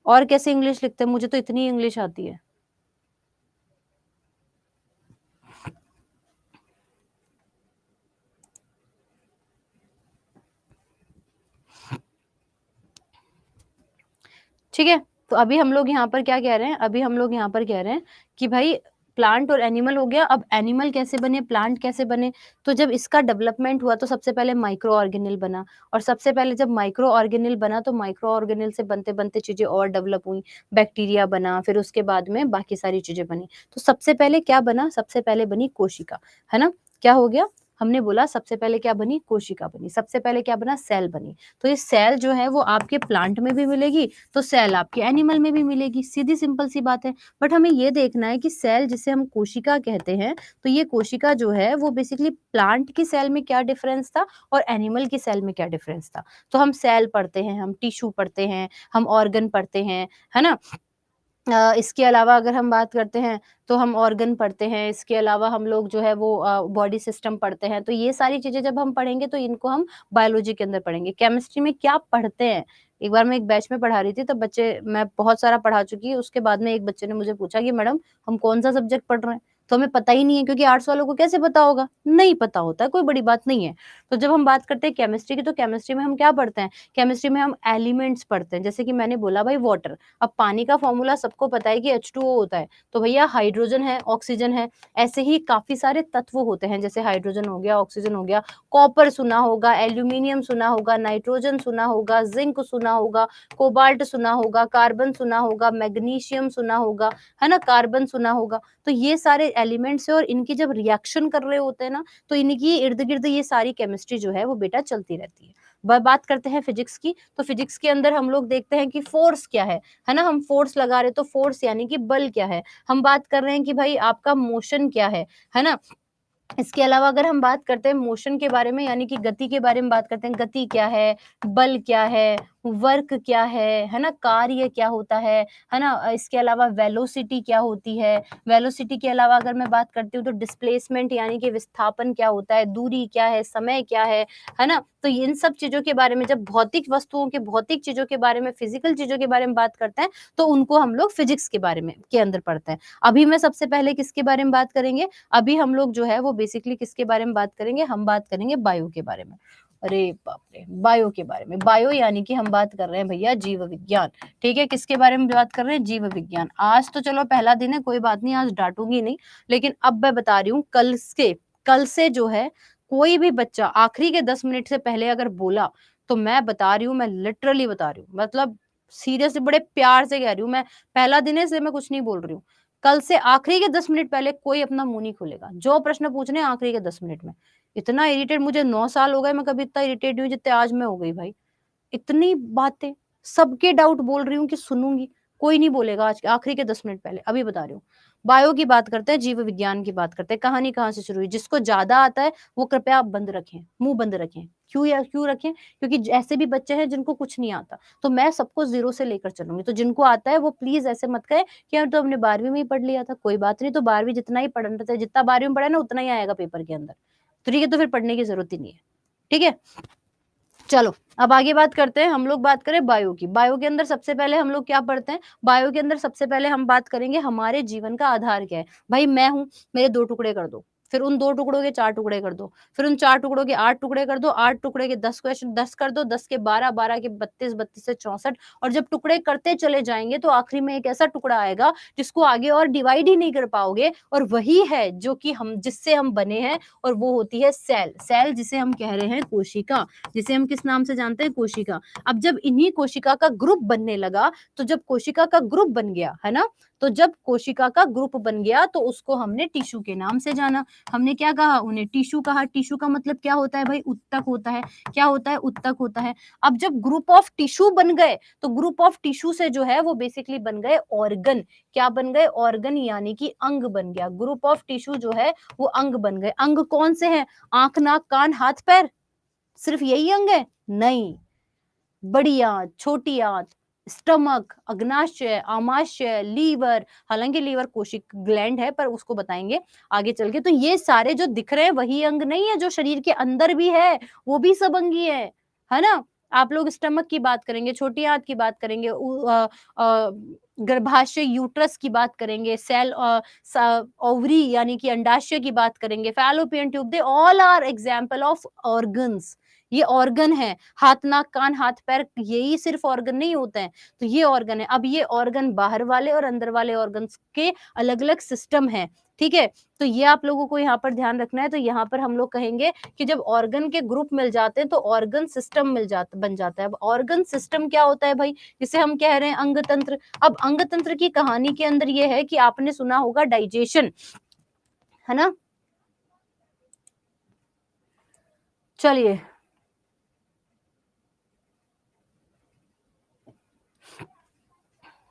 और कैसे इंग्लिश लिखते हैं? मुझे तो इतनी इंग्लिश आती है। ठीक है, तो अभी हम लोग यहाँ पर क्या कह रहे हैं? अभी हम लोग यहाँ पर कह रहे हैं कि भाई प्लांट और एनिमल हो गया। अब एनिमल कैसे बने, प्लांट कैसे बने? तो जब इसका डेवलपमेंट हुआ तो सबसे पहले माइक्रो ऑर्गेनिल बना, और सबसे पहले जब माइक्रो ऑर्गेनिल बना तो माइक्रो ऑर्गेनिल से बनते बनते चीजें और डेवलप हुई। बैक्टीरिया बना, फिर उसके बाद में बाकी सारी चीजें बनी। तो सबसे पहले क्या बना? सबसे पहले बनी कोशिका, है ना? क्या हो गया? हमने बोला सबसे पहले क्या बनी? कोशिका बनी। सबसे पहले क्या बना? सेल बनी। तो ये सेल जो है वो आपके प्लांट में भी मिलेगी, तो सेल आपके एनिमल में भी मिलेगी। सीधी सिंपल सी बात है। बट हमें ये देखना है कि सेल जिसे हम कोशिका कहते हैं, तो ये कोशिका जो है वो बेसिकली प्लांट की सेल में क्या डिफरेंस था और एनिमल की सेल में क्या डिफरेंस था। तो हम सेल पढ़ते हैं, हम टिश्यू पढ़ते हैं, हम ऑर्गन पढ़ते हैं, है ना? इसके अलावा अगर हम बात करते हैं तो हम ऑर्गन पढ़ते हैं, इसके अलावा हम लोग जो है वो बॉडी सिस्टम पढ़ते हैं। तो ये सारी चीज़ें जब हम पढ़ेंगे तो इनको हम बायोलॉजी के अंदर पढ़ेंगे। केमिस्ट्री में क्या पढ़ते हैं? एक बार मैं एक बैच में पढ़ा रही थी, तब बच्चे मैं बहुत सारा पढ़ा चुकी हूँ, उसके बाद में एक बच्चे ने मुझे पूछा कि मैडम हम कौन-सा सब्जेक्ट पढ़ रहे हैं? तो हमें पता ही नहीं है, क्योंकि आर्ट्स वालों को कैसे पता होगा? नहीं पता होता है, कोई बड़ी बात नहीं है। तो जब हम बात करते हैं केमिस्ट्री की, तो केमिस्ट्री में हम क्या पढ़ते हैं? केमिस्ट्री में हम एलिमेंट्स पढ़ते हैं। जैसे कि मैंने बोला भाई वाटर, अब पानी का फॉर्मूला सबको पता है कि H2O होता है, तो भैया हाइड्रोजन है, ऑक्सीजन है, ऐसे ही काफ़ी सारे तत्व होते हैं, जैसे हाइड्रोजन हो गया, ऑक्सीजन हो गया, कॉपर सुना होगा, एल्यूमीनियम सुना होगा, नाइट्रोजन सुना होगा, ज़िंक सुना होगा, कोबाल्ट सुना होगा, कार्बन सुना होगा, मैग्नीशियम सुना होगा, है ना? कार्बन सुना होगा। तो ये सारे एलिमेंट्स हैं और इनकी जब रिएक्शन कर रहे होते हैं ना, तो इनकी इर्द-गिर्द ये सारी केमिस्ट्री जो है वो बेटा चलती रहती है। बात करते हैं फिजिक्स की, तो फिजिक्स के अंदर हम लोग देखते हैं कि फोर्स क्या है ना? हम फोर्स लगा रहे, तो फोर्स यानी कि बल क्या है? हम बात कर रहे हैं कि भाई आपका मोशन क्या है ना? इसके अलावा अगर हम बात करते हैं मोशन के बारे में, यानी कि गति के बारे में बात करते हैं, गति क्या है, बल क्या है, वर्क क्या है ना? कार्य क्या होता है ना? इसके अलावा वेलोसिटी क्या होती है? वेलोसिटी के अलावा अगर मैं बात करती हूँ तो डिस्प्लेसमेंट यानी कि विस्थापन क्या होता है, दूरी क्या है, समय क्या है ना? तो इन सब चीज़ों के बारे में जब भौतिक वस्तुओं के, भौतिक चीज़ों के बारे में, फिजिकल चीज़ों के बारे में बात करते हैं, तो उनको हम लोग फिजिक्स के बारे में के अंदर पढ़ते हैं। अभी मैं सबसे पहले किसके बारे में बात करेंगे? अभी हम लोग जो है वो बेसिकली किसके बारे में बात करेंगे? हम बात करेंगे बायो के बारे में। अरे बाप रे! बायो के बारे में। बायो यानी कि हम बात कर रहे हैं भैया जीव विज्ञान, ठीक है? किसके बारे में बात कर रहे हैं? जीव विज्ञान। आज तो चलो पहला दिन है, कोई बात नहीं, आज डाँटूँगी नहीं, लेकिन अब मैं बता रही हूँ कल से जो है कोई भी बच्चा आखिरी के 10 मिनट से पहले अगर बोला, तो मैं बता रही हूँ, मैं लिटरली बता रही हूँ, मतलब सीरियसली बड़े प्यार से कह रही हूँ मैं, पहला दिन है इसलिए मैं कुछ नहीं बोल रही हूँ। कल से आखिरी के 10 मिनट पहले कोई अपना मुँह नहीं खोलेगा। जो प्रश्न पूछने हैं आखिरी के 10 मिनट में। इतना इरिटेट मुझे 9 साल हो गए, मैं कभी इतना इरिटेट नहीं हुई जितने आज मैं हो गई भाई। इतनी बातें, सबके डाउट बोल रही हूँ कि सुनूँगी, कोई नहीं बोलेगा आज आखिरी के 10 मिनट पहले, अभी बता रही हूँ। बायो की बात करते हैं, जीव विज्ञान की बात करते हैं, कहानी कहाँ से शुरू हुई? जिसको ज़्यादा आता है वो कृपया आप बंद रखें, मुँह बंद रखें। क्यों रखें? क्योंकि ऐसे भी बच्चे हैं जिनको कुछ नहीं आता, तो मैं सबको ज़ीरो से लेकर चलूँगी। तो जिनको आता है वो प्लीज़ ऐसे मत कहें कि यार तो हमने 12वीं में ही पढ़ लिया था, कोई बात नहीं, तो 12वीं जितना ही पढ़ना था, जितना 12वीं में पढ़ा है ना उतना ही आएगा पेपर के अंदर। तो ठीक है, तो फिर पढ़ने की ज़रूरत ही नहीं है। ठीक है? चलो, अब आगे बात करते हैं, हम लोग बात करें बायो की। बायो के अंदर सबसे पहले हम लोग क्या पढ़ते हैं? बायो के अंदर सबसे पहले हम बात करेंगे हमारे जीवन का आधार क्या है? भाई मैं हूँ, मेरे 2 टुकड़े कर दो, फिर उन 2 टुकड़ों के 4 टुकड़े कर दो, फिर उन 4 टुकड़ों के 8 टुकड़े कर दो, 8 टुकड़े के 10 क्वेश्चन 10 कर दो, 10 के 12, 12 के 32, 32 से 64, और जब टुकड़े करते चले जाएँगे तो आखिरी में एक ऐसा टुकड़ा आएगा जिसको आगे और डिवाइड ही नहीं कर पाओगे, और वही है जो कि हम जिससे हम बने हैं, और वो होती है सेल। सेल जिसे हम कह रहे हैं कोशिका, जिसे हम किस नाम से जानते हैं? कोशिका। अब जब इन्हीं कोशिका का ग्रुप बनने लगा, तो जब कोशिका का ग्रुप बन गया, है ना? तो जब कोशिका का ग्रुप बन गया तो उसको हमने टिश्यू के नाम से जाना। हमने क्या कहा, उन्हें टिश्यू कहा। टिश्यू का मतलब क्या होता है भाई, उत्तक होता है। क्या होता है, उत्तक होता है। अब जब ग्रुप ऑफ टिश्यू बन गए तो ग्रुप ऑफ टिश्यू से जो है वो बेसिकली बन गए ऑर्गन। क्या बन गए, ऑर्गन, यानी कि अंग बन गया। ग्रुप ऑफ टिश्यू जो है वो अंग बन गए। अंग कौन से हैं, आंख, नाक, कान, हाथ, पैर, सिर्फ यही अंग है? नहीं, बड़ी आंत, छोटी आंत, स्टमक, अग्नाशय, आमाशय, लीवर, हालांकि लीवर कोशिक ग्लैंड है पर उसको बताएंगे आगे चल के। तो ये सारे जो दिख रहे हैं वही अंग नहीं है जो शरीर के अंदर भी है, वो भी सब अंगी है ना। आप लोग स्टमक की बात करेंगे, छोटी आंत की बात करेंगे, गर्भाशय यूट्रस की बात करेंगे, सेल, ओवरी यानी कि अंडाशय की बात करेंगे, fallopian tube, they all are example of organs. ये ऑर्गन है। हाथ, नाक, कान, हाथ, पैर, यही सिर्फ ऑर्गन नहीं होते हैं, तो ये ऑर्गन है। अब ये ऑर्गन बाहर वाले और अंदर वाले ऑर्गन्स के अलग अलग सिस्टम है, ठीक है। तो ये आप लोगों को यहाँ पर ध्यान रखना है। तो यहाँ पर हम लोग कहेंगे कि जब ऑर्गन के ग्रुप मिल जाते हैं तो ऑर्गन सिस्टम बन जाता है। अब ऑर्गन सिस्टम क्या होता है भाई, जिसे हम कह रहे हैं अंग तंत्र। अब अंग तंत्र की कहानी के अंदर ये है कि आपने सुना होगा डाइजेशन, है ना। चलिए,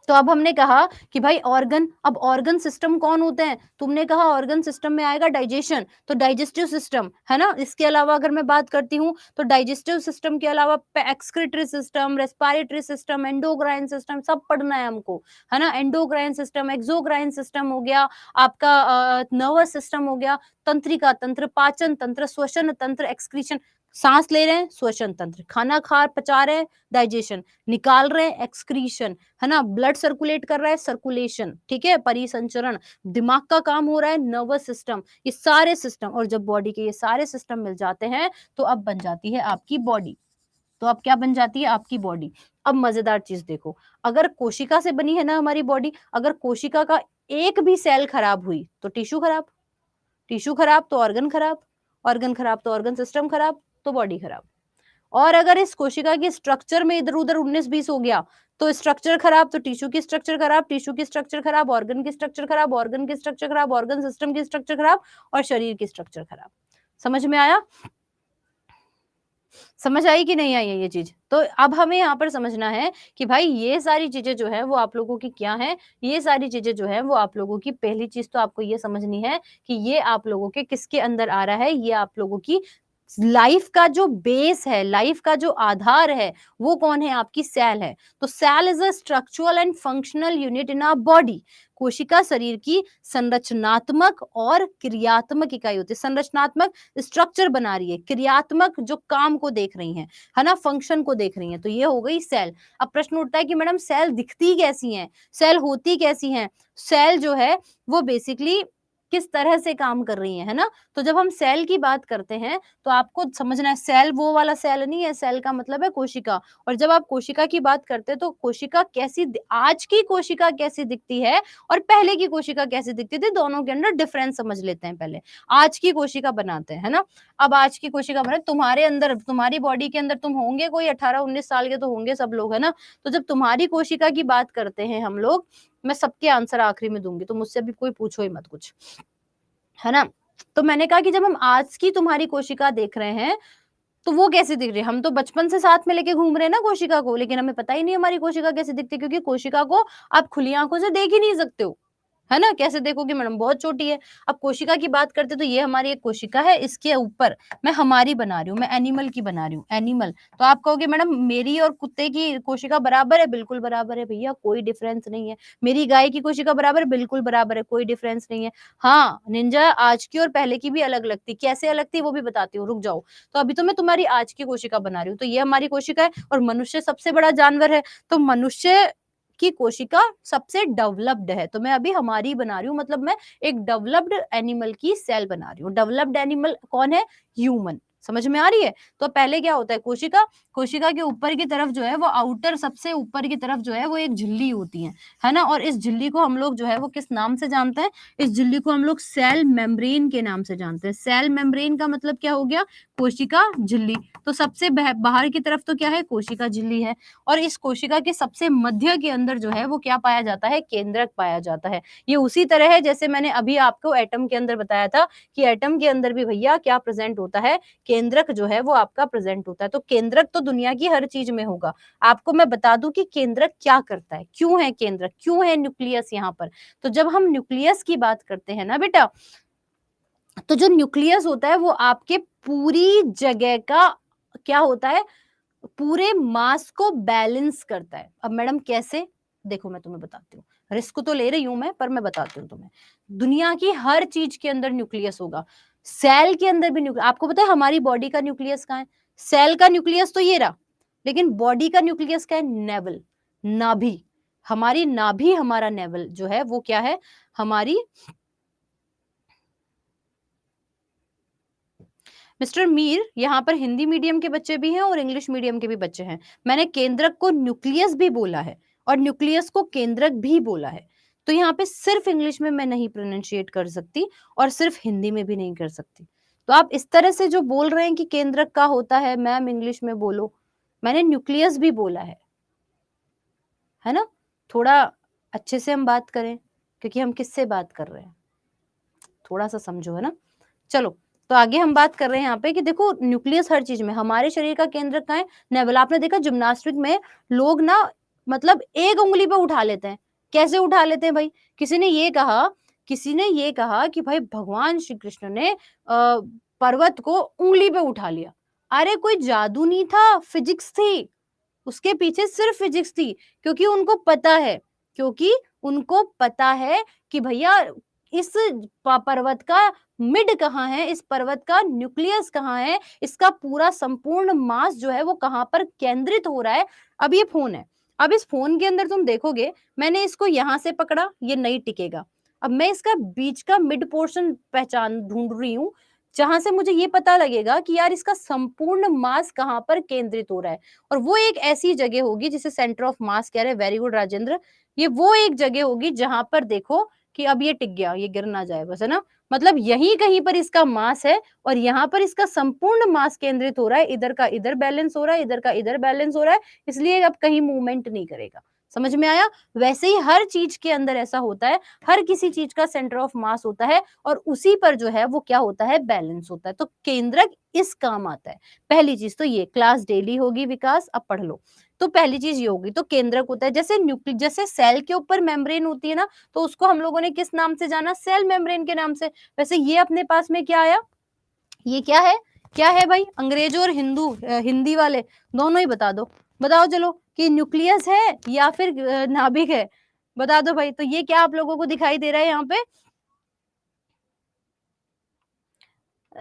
तो अब हमने कहा कि भाई ऑर्गन, अब ऑर्गन सिस्टम कौन होते हैं, तुमने कहा ऑर्गन सिस्टम में आएगा डाइजेशन, तो डाइजेस्टिव सिस्टम, है ना। इसके अलावा अगर मैं बात करती हूँ तो डाइजेस्टिव सिस्टम के अलावा excretory system, respiratory system, endocrine system, सब पढ़ना है हमको, है ना। एंडोक्राइन सिस्टम, एक्सोक्राइन सिस्टम हो गया, आपका नर्वस सिस्टम हो गया, तंत्रिका तंत्र, पाचन तंत्र, श्वसन तंत्र, एक्सक्रीशन, सांस ले रहे हैं श्वसन तंत्र, खाना खा पचा रहे हैं डाइजेशन, निकाल रहे हैं एक्सक्रीशन, है ना। ब्लड सर्कुलेट कर रहा है सर्कुलेशन, ठीक है, परिसंचरण, दिमाग का काम हो रहा है नर्वस सिस्टम, ये सारे सिस्टम। और जब बॉडी के ये सारे सिस्टम मिल जाते हैं तो अब बन जाती है आपकी बॉडी। तो अब क्या बन जाती है आपकी बॉडी। अब मजेदार चीज देखो, अगर कोशिका से बनी है ना हमारी बॉडी, अगर कोशिका का एक भी सेल खराब हुई तो टिश्यू खराब, टिश्यू खराब तो ऑर्गन खराब, ऑर्गन खराब तो ऑर्गन सिस्टम खराब, तो बॉडी खराब। और अगर इस कोशिका की स्ट्रक्चर में इधर उधर 19-20 हो गया तो स्ट्रक्चर खराब, तो टिश्यू की स्ट्रक्चर खराब, टिश्यू की स्ट्रक्चर खराब, ऑर्गन की स्ट्रक्चर खराब, ऑर्गन की स्ट्रक्चर खराब, ऑर्गन सिस्टम की स्ट्रक्चर खराब, और शरीर की स्ट्रक्चर खराब। समझ में आया, समझ आई कि नहीं आई है ये चीज। तो अब हमें यहाँ पर समझना है कि भाई ये सारी चीजें जो है वो आप लोगों की क्या है, ये सारी चीजें जो है वो आप लोगों की, पहली चीज तो आपको ये समझनी है कि ये आप लोगों के किसके अंदर आ रहा है, ये आप लोगों की लाइफ का जो बेस है, लाइफ का जो आधार है, वो कौन है, आपकी सेल है। तो cell is a structural and functional unit in our body. कोशिका शरीर की संरचनात्मक और क्रियात्मक इकाई होती है। संरचनात्मक स्ट्रक्चर बना रही है, क्रियात्मक जो काम को देख रही है ना, फंक्शन को देख रही है, तो ये हो गई सेल। अब प्रश्न उठता है कि मैडम सेल दिखती कैसी हैं, सेल होती कैसी हैं। सेल जो है वो बेसिकली किस तरह से काम कर रही है ना। तो जब हम सेल की बात करते हैं तो आपको समझना है, सेल वो वाला सेल नहीं है, सेल का मतलब है कोशिका। और जब आप कोशिका की बात करते हैं तो कोशिका कैसी, आज की कोशिका कैसी दिखती है और पहले की कोशिका कैसी दिखती थी, दोनों के अंदर डिफरेंस समझ लेते हैं पहले। आज की कोशिका बनाते हैं, है ना। अब आज की कोशिका बने, तुम्हारे अंदर, तुम्हारी बॉडी के अंदर तुम होंगे कोई 18-19 साल के तो होंगे सब लोग, है ना। तो जब तुम्हारी कोशिका की बात करते हैं हम लोग, मैं सबके आंसर आखिरी में दूंगी, तो मुझसे भी कोई पूछो ही मत कुछ, है ना। तो मैंने कहा कि जब हम आज की तुम्हारी कोशिका देख रहे हैं तो वो कैसी दिख रही है। हम तो बचपन से साथ में लेके घूम रहे हैं ना कोशिका को, लेकिन हमें पता ही नहीं हमारी कोशिका कैसी दिखती है, क्योंकि कोशिका को आप खुली आंखों से देख ही नहीं सकते हो, है ना। कैसे देखोगे मैडम, बहुत छोटी है। अब कोशिका की बात करते तो ये हमारी एक कोशिका है, इसके ऊपर मैं हमारी बना रही हूँ, मैं एनिमल की बना रही हूँ, एनिमल। तो आप कहोगे मैडम मेरी और कुत्ते की कोशिका बराबर है, बिल्कुल बराबर है भैया, कोई डिफरेंस नहीं है। मेरी गाय की कोशिका बराबर है, बिल्कुल बराबर है, कोई डिफरेंस नहीं है। हाँ निंजा, आज की और पहले की भी अलग अलग थी, कैसे अलग थी वो भी बताती हूँ, रुक जाओ। तो अभी तो मैं तुम्हारी आज की कोशिका बना रही हूँ, तो ये हमारी कोशिका है। और मनुष्य सबसे बड़ा जानवर है, तो मनुष्य की कोशिका सबसे डेवलप्ड है, तो मैं अभी हमारी बना रही हूँ, मतलब मैं एक डेवलप्ड एनिमल की सेल बना रही हूँ। डेवलप्ड एनिमल कौन है, ह्यूमन, समझ में आ रही है? तो पहले क्या होता है, कोशिका, कोशिका के ऊपर की तरफ जो है वो आउटर, सबसे ऊपर की तरफ जो है वो एक झिल्ली होती है ना, और इस झिल्ली को हम लोग जो है वो किस नाम से जानते हैं, इस झिल्ली को हम लोग सेल मेम्ब्रेन के नाम से जानते हैं। सेल मेम्ब्रेन का मतलब क्या हो गया, कोशिका झिल्ली। तो सबसे बाहर की तरफ तो क्या है, कोशिका झिल्ली है, और इस कोशिका के सबसे मध्य के अंदर जो है वो क्या पाया जाता है, केंद्रक पाया जाता है। ये उसी तरह है जैसे मैंने अभी आपको एटम के अंदर बताया था कि एटम के अंदर भी भैया क्या प्रेजेंट होता है, केंद्रक जो है वो आपका प्रेजेंट होता है। तो केंद्रक तो दुनिया की हर चीज में होगा। आपको मैं बता दूं कि केंद्रक क्या करता है, क्यों है केंद्रक, क्यों है न्यूक्लियस यहाँ पर। तो जब हम न्यूक्लियस की बात करते हैं ना बेटा, तो जो न्यूक्लियस होता है वो आपके पूरी जगह का क्या होता है, पूरे मास को बैलेंस करता है। अब मैडम कैसे, देखो मैं तुम्हें बताती हूँ, रिस्क तो ले रही हूं मैं, पर मैं बताती हूँ तुम्हें। दुनिया की हर चीज के अंदर न्यूक्लियस होगा, सेल के अंदर भी न्यूक्लियस। आपको पता है हमारी बॉडी का न्यूक्लियस कहाँ है, सेल का न्यूक्लियस तो ये रहा, लेकिन बॉडी का न्यूक्लियस क्या है, नेवल, नाभि। हमारी नाभि, हमारा नेवल जो है वो क्या है, हमारी। मिस्टर मीर, यहाँ पर हिंदी मीडियम के बच्चे भी हैं और इंग्लिश मीडियम के भी बच्चे हैं। मैंने केंद्रक को न्यूक्लियस भी बोला है और न्यूक्लियस को केंद्रक भी बोला है। तो यहाँ पे सिर्फ इंग्लिश में मैं नहीं प्रोनाउंशिएट कर सकती और सिर्फ हिंदी में भी नहीं कर सकती। तो आप इस तरह से जो बोल रहे हैं कि केंद्रक का होता है, मैम इंग्लिश में बोलो, मैंने न्यूक्लियस भी बोला है ना। थोड़ा अच्छे से हम बात करें, क्योंकि हम किससे बात कर रहे हैं, थोड़ा सा समझो, है ना। चलो, तो आगे हम बात कर रहे हैं यहाँ पे कि देखो न्यूक्लियस हर चीज में, हमारे शरीर का केंद्र कहाँ है, नेवल। आपने देखा जिम्नास्टिक में लोग ना, मतलब एक उंगली पे उठा लेते हैं। कैसे उठा लेते हैं भाई, किसी ने ये कहा कि भाई भगवान श्री कृष्ण ने पर्वत को उंगली पे उठा लिया। अरे कोई जादू नहीं था, फिजिक्स थी उसके पीछे, सिर्फ फिजिक्स थी। क्योंकि उनको पता है, क्योंकि उनको पता है कि भैया इस पर्वत का मिड कहाँ है, इस पर्वत का न्यूक्लियस कहाँ है, इसका पूरा संपूर्ण मास जो है वो कहाँ पर केंद्रित हो रहा है। अब ये फोन है, अब इस फोन के अंदर तुम देखोगे, मैंने इसको यहां से पकड़ा, ये नहीं टिकेगा। अब मैं इसका बीच का मिड पोर्शन पहचान ढूंढ रही हूँ, जहां से मुझे ये पता लगेगा कि यार इसका संपूर्ण मास कहाँ पर केंद्रित हो रहा है। और वो एक ऐसी जगह होगी जिसे सेंटर ऑफ मास कह रहे हैं। वेरी गुड राजेंद्र, ये वो एक जगह होगी जहां पर देखो कि अब ये टिक गया, ये गिर ना जाए बस, है ना। मतलब यहीं कहीं पर इसका मास है और यहाँ पर इसका संपूर्ण मास केंद्रित हो रहा है, इधर का इधर बैलेंस हो रहा है, इधर का इधर बैलेंस हो रहा है, इसलिए अब कहीं मूवमेंट नहीं करेगा। समझ में आया। वैसे ही हर चीज के अंदर ऐसा होता है, हर किसी चीज का सेंटर ऑफ मास होता है और उसी पर जो है वो क्या होता है, बैलेंस होता है। तो केंद्रक इस काम आता है। पहली चीज तो ये, क्लास डेली होगी विकास, अब पढ़ लो। तो पहली चीज ये होगी, तो केंद्रक होता है, जैसे जैसे सेल के ऊपर मेम्ब्रेन होती है ना, तो उसको हम लोगों ने किस नाम से जाना, सेल मेम्ब्रेन के नाम से। वैसे ये अपने पास में क्या आया, ये क्या है, क्या है भाई, अंग्रेजों और हिंदी वाले दोनों ही बता दो, बताओ चलो कि न्यूक्लियस है या फिर नाभिक है, बता दो भाई। तो ये क्या आप लोगों को दिखाई दे रहा है यहाँ पे,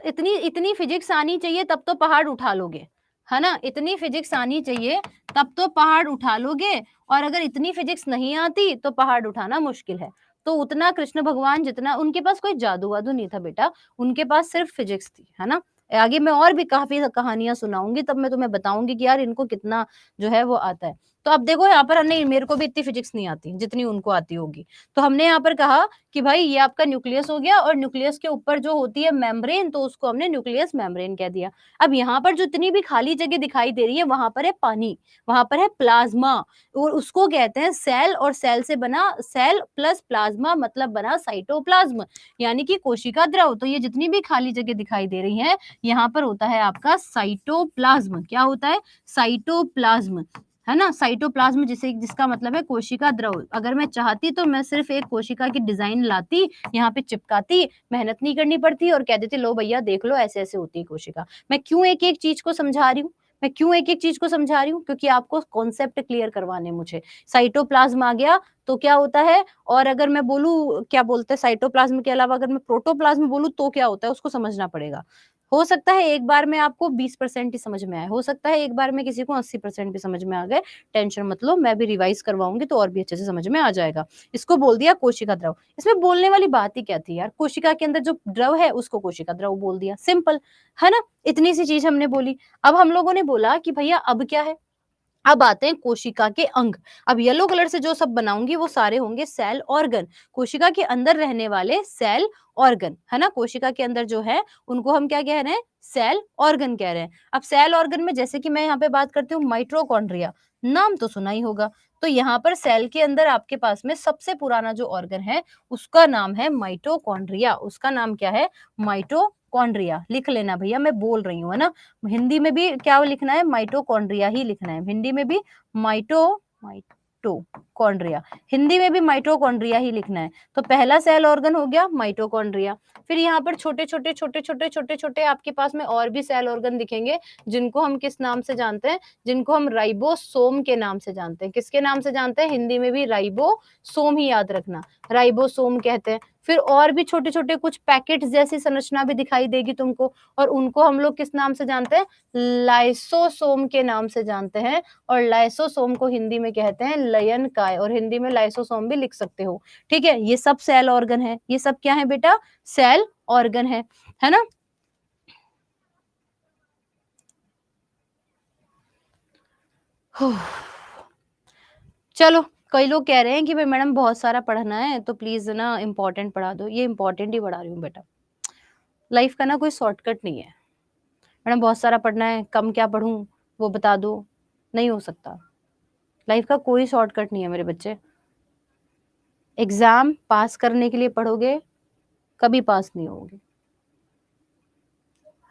इतनी इतनी फिजिक्स आनी चाहिए तब तो पहाड़ उठा लोगे, है ना। इतनी फिजिक्स आनी चाहिए तब तो पहाड़ उठा लोगे, और अगर इतनी फिजिक्स नहीं आती तो पहाड़ उठाना मुश्किल है। तो उतना कृष्ण भगवान जितना, उनके पास कोई जादू वादू नहीं था बेटा, उनके पास सिर्फ फिजिक्स थी, है ना। आगे मैं और भी काफी कहानियां सुनाऊंगी, तब मैं तुम्हें बताऊंगी कि यार इनको कितना जो है वो आता है। तो अब देखो यहाँ पर, नहीं मेरे को भी इतनी फिजिक्स नहीं आती जितनी उनको आती होगी। तो हमने यहाँ पर कहा कि भाई ये आपका न्यूक्लियस हो गया, और न्यूक्लियस के ऊपर जो होती है मेम्ब्रेन, तो उसको हमने न्यूक्लियस मेम्ब्रेन कह दिया। अब यहाँ पर जो इतनी भी खाली जगह दिखाई दे रही है, वहां पर है पानी, वहां पर है प्लाज्मा, और उसको कहते हैं सेल, और सेल से बना, सेल प्लस प्लाज्मा मतलब बना साइटोप्लाज्म, यानी कि कोशिका द्रव। तो ये जितनी भी खाली जगह दिखाई दे रही है, यहाँ पर होता है आपका साइटोप्लाज्म। क्या होता है, साइटोप्लाज्म, है ना। साइटोप्लाज्म जिसे, जिसका मतलब है कोशिका द्रव। अगर मैं चाहती तो मैं सिर्फ एक कोशिका की डिजाइन लाती, यहाँ पे चिपकाती, मेहनत नहीं करनी पड़ती, और कह देती लो भैया देख लो ऐसे ऐसे होती है कोशिका। मैं क्यों एक एक चीज को समझा रही हूँ, मैं क्यों एक एक चीज को समझा रही हूँ, क्योंकि आपको कॉन्सेप्ट क्लियर करवाने मुझे। साइटोप्लाज्म आ गया तो क्या होता है, और अगर मैं बोलूँ क्या बोलते हैं साइटोप्लाज्म के अलावा, अगर मैं प्रोटोप्लाज्म बोलूँ तो क्या होता है, उसको समझना पड़ेगा। हो सकता है एक बार में आपको 20% ही समझ में आए, हो सकता है एक बार में किसी को 80% भी समझ में आ गए। टेंशन मत लो, मैं भी रिवाइज करवाऊंगी तो और भी अच्छे से समझ में आ जाएगा। इसको बोल दिया कोशिका द्रव। इसमें बोलने वाली बात ही क्या थी यार, कोशिका के अंदर जो द्रव है उसको कोशिका द्रव बोल दिया, सिंपल है ना। इतनी सी चीज हमने बोली। अब हम लोगों ने बोला कि भैया अब क्या है, अब आते हैं कोशिका के अंग। अब येलो कलर से जो सब बनाऊंगी वो सारे होंगे सेल ऑर्गन, कोशिका के अंदर रहने वाले सेल ऑर्गन, है ना। कोशिका के अंदर जो है उनको हम क्या कह रहे हैं, सेल ऑर्गन कह रहे हैं। अब सेल ऑर्गन में जैसे कि मैं यहाँ पे बात करती हूँ माइटोकॉन्ड्रिया, नाम तो सुना ही होगा। तो यहाँ पर सेल के अंदर आपके पास में सबसे पुराना जो ऑर्गन है उसका नाम है माइटोकॉन्ड्रिया। उसका नाम क्या है, माइटोकॉन्ड्रिया। लिख लेना भैया, मैं बोल रही हूँ, है ना। हिंदी में भी क्या लिखना है, माइटोकॉन्ड्रिया ही लिखना है। हिंदी में भी माइटोकॉन्ड्रिया, हिंदी में भी माइटोकॉन्ड्रिया ही लिखना है। तो पहला सेल ऑर्गन हो गया माइटोकॉन्ड्रिया। फिर यहाँ पर छोटे छोटे छोटे छोटे छोटे छोटे आपके पास में और भी सेल ऑर्गन दिखेंगे, जिनको हम किस नाम से जानते हैं, जिनको हम राइबोसोम के नाम से जानते हैं। किसके नाम से जानते हैं, हिंदी में भी राइबोसोम ही याद रखना, राइबोसोम कहते हैं। फिर और भी छोटे छोटे कुछ पैकेट जैसी संरचना भी दिखाई देगी तुमको, और उनको हम लोग किस नाम से जानते हैं, लाइसोसोम के नाम से जानते हैं। और लाइसोसोम को हिंदी में कहते हैं लयन काय, और हिंदी में लाइसोसोम भी लिख सकते हो। ठीक है, ये सब सेल ऑर्गन है। ये सब क्या है बेटा, सेल ऑर्गन है ना। चलो, कई लोग कह रहे हैं कि भाई मैडम बहुत सारा पढ़ना है तो प्लीज ना इंपॉर्टेंट पढ़ा दो। ये इंपॉर्टेंट ही पढ़ा रही हूँ बेटा। लाइफ का ना कोई शॉर्टकट नहीं है। मैडम बहुत सारा पढ़ना है, कम क्या पढ़ूं वो बता दो, नहीं हो सकता। लाइफ का कोई शॉर्टकट नहीं है मेरे बच्चे। एग्जाम पास करने के लिए पढ़ोगे, कभी पास नहीं होगे।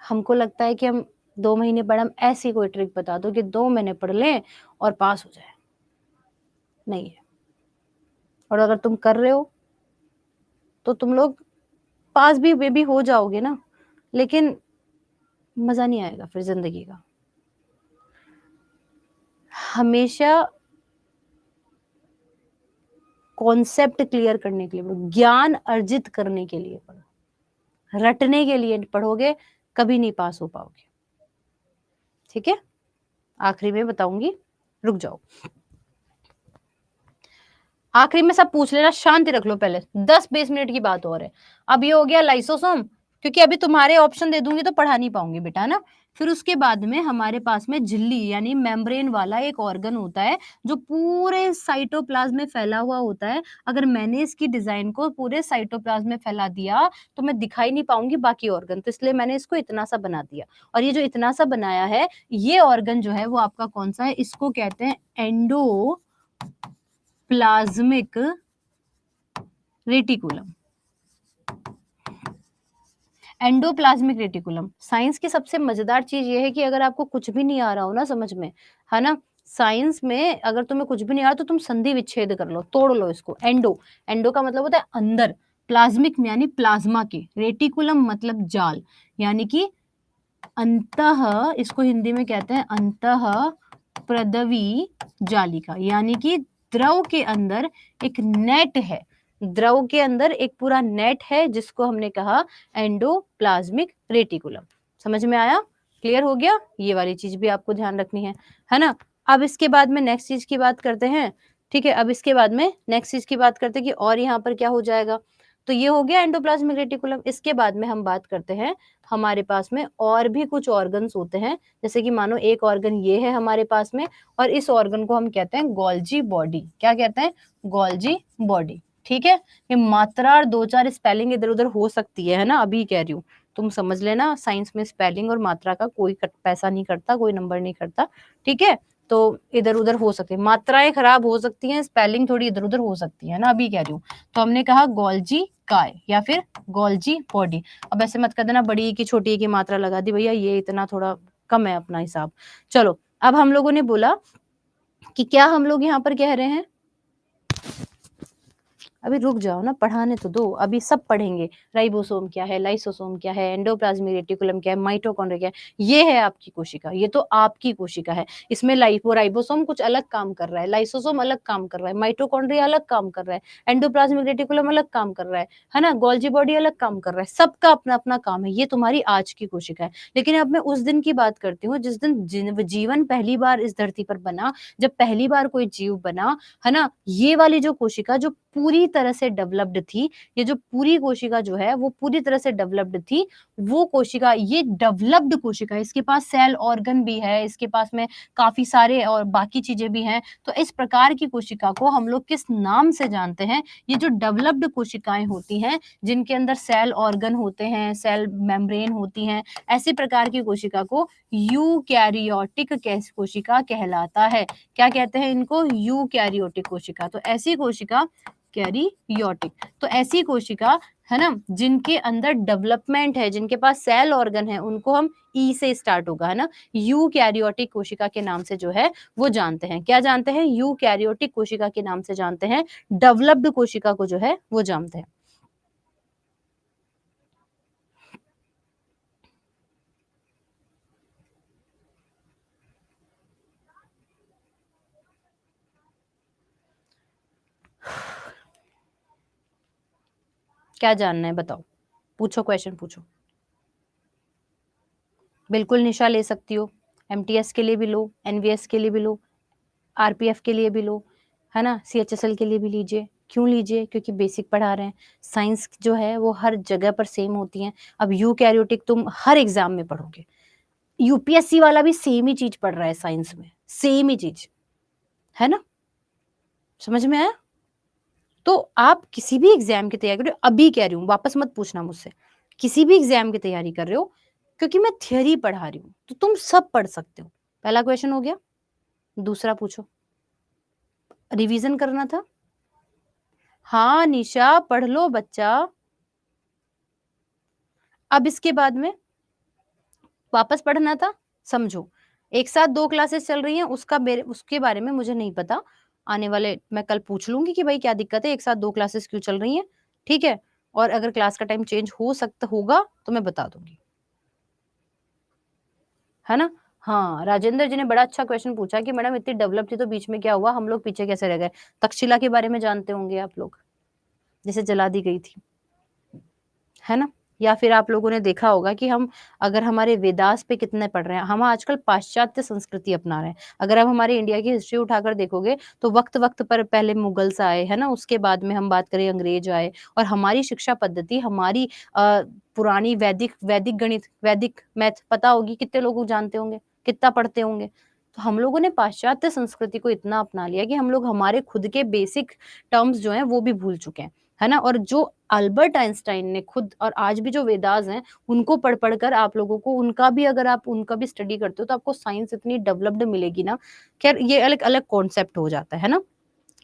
हमको लगता है कि हम 2 महीने पढ़, हम ऐसी कोई ट्रिक बता दो कि 2 महीने पढ़ लें और पास हो जाए, नहीं है। और अगर तुम कर रहे हो तो तुम लोग पास भी हो जाओगे ना, लेकिन मजा नहीं आएगा फिर जिंदगी का। हमेशा कॉन्सेप्ट क्लियर करने के लिए पढ़ो, ज्ञान अर्जित करने के लिए पढ़ो। रटने के लिए पढ़ोगे कभी नहीं पास हो पाओगे। ठीक है, आखिरी में बताऊंगी, रुक जाओ। आखिरी में सब पूछ लेना, शांति रख लो पहले, 10-20 मिनट की बात और है। अब ये हो गया लाइसोसोम, क्योंकि अभी तुम्हारे ऑप्शन दे दूंगी तो पढ़ा नहीं पाऊंगी बेटा, है ना। फिर उसके बाद में हमारे पास में झिल्ली यानी मेम्ब्रेन वाला एक ऑर्गन होता है जो पूरे साइटोप्लाज्म में फैला हुआ होता है। अगर मैंने इसकी डिजाइन को पूरे साइटोप्लाज्म में फैला दिया तो मैं दिखाई नहीं पाऊंगी बाकी ऑर्गन, तो इसलिए मैंने इसको इतना सा बना दिया। और ये जो इतना सा बनाया है, ये ऑर्गन जो है वो आपका कौन सा है, इसको कहते हैं endo plasmic reticulum. Endoplasmic reticulum. Science की सबसे मजेदार चीज ये है कि अगर आपको कुछ भी नहीं आ रहा हो ना समझ में, है ना, साइंस में अगर तुम्हें कुछ भी नहीं आ रहा तो तुम संधि विच्छेद कर लो, तोड़ लो इसको। एंडो, एंडो का मतलब होता है अंदर, प्लाज्मिक यानी प्लाज्मा के, रेटिकुलम मतलब जाल, यानी कि अंतः, इसको हिंदी में कहते हैं अंतः प्रदवी जालिका, यानी कि द्रव के अंदर एक नेट है, द्रव के अंदर एक पूरा नेट है जिसको हमने कहा एंडोप्लाज्मिक रेटिकुलम। समझ में आया, क्लियर हो गया। ये वाली चीज भी आपको ध्यान रखनी है ना। अब इसके बाद में नेक्स्ट चीज की बात करते हैं। ठीक है, अब इसके बाद में नेक्स्ट चीज की बात करते हैं कि और यहाँ पर क्या हो जाएगा। तो ये हो गया एंडोप्लाज्मिक रेटिकुलम। इसके बाद में हम बात करते हैं, हमारे पास में और भी कुछ ऑर्गन्स होते हैं। जैसे कि मानो एक ऑर्गन ये है हमारे पास में, और इस ऑर्गन को हम कहते हैं गोल्जी बॉडी। क्या कहते हैं, गोल्जी बॉडी। ठीक है, ये मात्रा और 2-4 स्पेलिंग इधर उधर हो सकती है ना, अभी कह रही हूँ, तुम समझ लेना। साइंस में स्पेलिंग और मात्रा का कोई पैसा नहीं करता, कोई नंबर नहीं करता। ठीक है, तो इधर उधर हो सकती है, मात्राएं खराब हो सकती हैं, स्पेलिंग थोड़ी इधर उधर हो सकती है ना, अभी कह रही हूँ। तो हमने कहा गोल्जी काय या फिर गोल्जी बॉडी। अब ऐसे मत कर देना बड़ी की छोटी की मात्रा लगा दी भैया, ये इतना थोड़ा कम है अपना हिसाब। चलो, अब हम लोगों ने बोला कि क्या हम लोग यहाँ पर कह रहे हैं, अभी रुक जाओ ना, पढ़ाने तो दो, अभी सब पढ़ेंगे। राइबोसोम क्या है, लाइसोसोम क्या है, एंडोप्लाज्मिक रेटिकुलम क्या है, माइटोकॉन्ड्रिया क्या है। ये है आपकी कोशिका, ये तो आपकी कोशिका है। इसमें राइबोसोम कुछ अलग काम कर रहा है, लाइसोसोम अलग काम कर रहा है, माइटोकॉन्ड्रिया अलग काम कर रहा है, एंडोप्लाज्मिक रेटिकुलम अलग काम कर रहा है ना, गोल्जी बॉडी अलग काम कर रहा है। सबका अपना अपना काम है। ये तुम्हारी आज की कोशिका है। लेकिन अब मैं उस दिन की बात करती हूँ जिस दिन जीवन पहली बार इस धरती पर बना, जब पहली बार कोई जीव बना, है ना। ये वाली जो कोशिका जो पूरी तरह से डेवलप्ड थी, ये जो पूरी कोशिका जो है वो पूरी तरह से डेवलप्ड थी, वो कोशिका, ये डेवलप्ड कोशिका है। इसके पास सेल ऑर्गन भी है, इसके पास में काफी सारे और बाकी चीजें भी हैं। तो इस प्रकार की कोशिका को हम लोग किस नाम से जानते हैं? ये जो डेवलप्ड कोशिकाएं होती हैं, जिनके अंदर सेल ऑर्गन होते हैं, सेल मेम्ब्रेन होती हैं, ऐसी प्रकार की कोशिका को यूकैरियोटिक कोशिका कहलाता है। क्या कहते हैं इनको? यूकैरियोटिक कोशिका। तो ऐसी कोशिका कैरियोटिक, तो ऐसी कोशिका, है ना, जिनके अंदर डेवलपमेंट है, जिनके पास सेल ऑर्गन है, उनको हम ई से स्टार्ट होगा, है ना, यूकैरियोटिक कोशिका के नाम से जो है वो जानते हैं। क्या जानते हैं? यूकैरियोटिक कोशिका के नाम से जानते हैं। डेवलप्ड कोशिका को जो है वो जानते हैं। क्या जानना है बताओ, पूछो, क्वेश्चन पूछो। बिल्कुल निशा ले सकती हो, एमटीएस के लिए भी लो, एनवीएस के लिए भी लो, आरपीएफ के लिए भी लो, है ना, सीएचएसएल के लिए भी लीजिए। क्यों लीजिए? क्योंकि बेसिक पढ़ा रहे हैं। साइंस जो है वो हर जगह पर सेम होती है। अब यूकैरियोटिक तुम हर एग्जाम में पढ़ोगे, यूपीएससी वाला भी सेम ही चीज पढ़ रहा है साइंस में, सेम ही चीज, है ना। समझ में आया? तो आप किसी भी एग्जाम की तैयारी कर रहे हो, अभी कह रही हूँ, वापस मत पूछना मुझसे, किसी भी एग्जाम की तैयारी कर रहे हो, क्योंकि मैं थियरी पढ़ा रही हूँ, तो तुम सब पढ़ सकते हो। पहला क्वेश्चन हो गया। दूसरा पूछो। रिवीजन करना था? हाँ निशा, पढ़ लो बच्चा। अब इसके बाद में वापस पढ़ना था। समझो, एक साथ दो क्लासेस चल रही हैं, उसके बारे में मुझे नहीं पता। आने वाले मैं कल पूछ लूंगी कि भाई क्या दिक्कत है, एक साथ दो क्लासेस क्यों चल रही हैं, ठीक है। और अगर क्लास का टाइम चेंज हो सकता होगा तो मैं बता दूंगी, है ना। हाँ, राजेंद्र जी ने बड़ा अच्छा क्वेश्चन पूछा कि मैडम इतनी डेवलप थी तो बीच में क्या हुआ, हम लोग पीछे कैसे रह गए। तक्षशिला के बारे में जानते होंगे आप लोग, जिसे जला दी गई थी, है ना। या फिर आप लोगों ने देखा होगा कि हम अगर हमारे वेदास पे कितने पढ़ रहे हैं, हम आजकल पाश्चात्य संस्कृति अपना रहे हैं। अगर आप हमारे इंडिया की हिस्ट्री उठाकर देखोगे तो वक्त वक्त पर पहले मुगल्स आए, है ना, उसके बाद में हम बात करें अंग्रेज आए, और हमारी शिक्षा पद्धति, हमारी पुरानी वैदिक वैदिक गणित, वैदिक मैथ पता होगी, कितने लोग जानते होंगे, कितना पढ़ते होंगे। तो हम लोगों ने पाश्चात्य संस्कृति को इतना अपना लिया कि हम लोग हमारे खुद के बेसिक टर्म्स जो हैं वो भी भूल चुके हैं, है ना। और जो अल्बर्ट आइंस्टाइन ने खुद, और आज भी जो वेदास हैं उनको पढ़ पढ़ कर आप लोगों को, उनका भी अगर आप उनका भी स्टडी करते हो तो आपको साइंस इतनी डेवलप्ड मिलेगी ना। खैर ये अलग अलग कॉन्सेप्ट हो जाता है ना।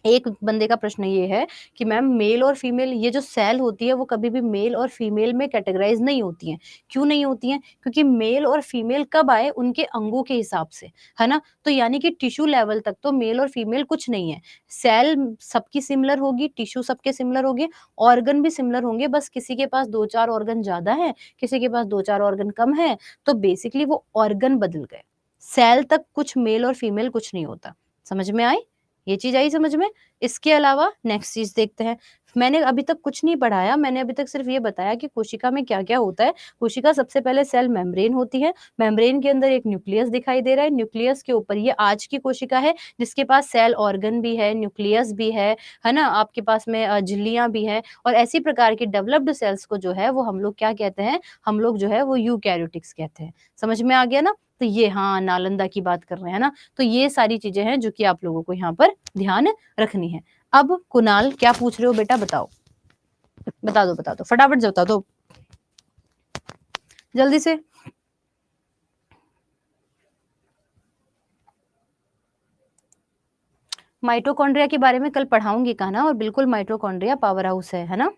एक बंदे का प्रश्न ये है कि मैम मेल और फीमेल, ये जो सेल होती है वो कभी भी मेल और फीमेल में कैटेगराइज नहीं होती हैं। क्यों नहीं होती हैं? क्योंकि मेल और फीमेल कब आए? उनके अंगों के हिसाब से, है ना। तो यानी कि टिश्यू लेवल तक तो मेल और फीमेल कुछ नहीं है। सेल सबकी सिमिलर होगी, टिश्यू सबके सिमिलर होंगे, ऑर्गन भी सिमिलर होंगे, बस किसी के पास दो चार ऑर्गन ज्यादा है, किसी के पास दो चार ऑर्गन कम है। तो बेसिकली वो ऑर्गन बदल गए। सेल तक कुछ मेल और फीमेल कुछ नहीं होता। समझ में आई? ये चीज आई समझ में? इसके अलावा नेक्स्ट चीज देखते हैं। मैंने अभी तक कुछ नहीं पढ़ाया, मैंने अभी तक सिर्फ ये बताया कि कोशिका में क्या क्या होता है। कोशिका सबसे पहले सेल मेम्ब्रेन होती है, मेम्ब्रेन के अंदर एक न्यूक्लियस दिखाई दे रहा है, न्यूक्लियस के ऊपर ये आज की कोशिका है जिसके पास सेल ऑर्गन भी है, न्यूक्लियस भी है ना, आपके पास में झिल्लियां भी है। और ऐसी प्रकार की डेवलप्ड सेल्स को जो है वो हम लोग क्या कहते हैं? हम लोग जो है वो यूकैरियोटिक्स कहते हैं। समझ में आ गया ना। तो ये, हाँ, नालंदा की बात कर रहे हैं ना। तो ये सारी चीजें हैं जो कि आप लोगों को यहाँ पर ध्यान रखनी है। अब कुणाल क्या पूछ रहे हो बेटा, बताओ, बता दो फटाफट से बता दो, जल्दी से। माइटोकॉन्ड्रिया के बारे में कल पढ़ाऊंगी, कहा ना, और बिल्कुल माइटोकॉन्ड्रिया पावर हाउस है ना।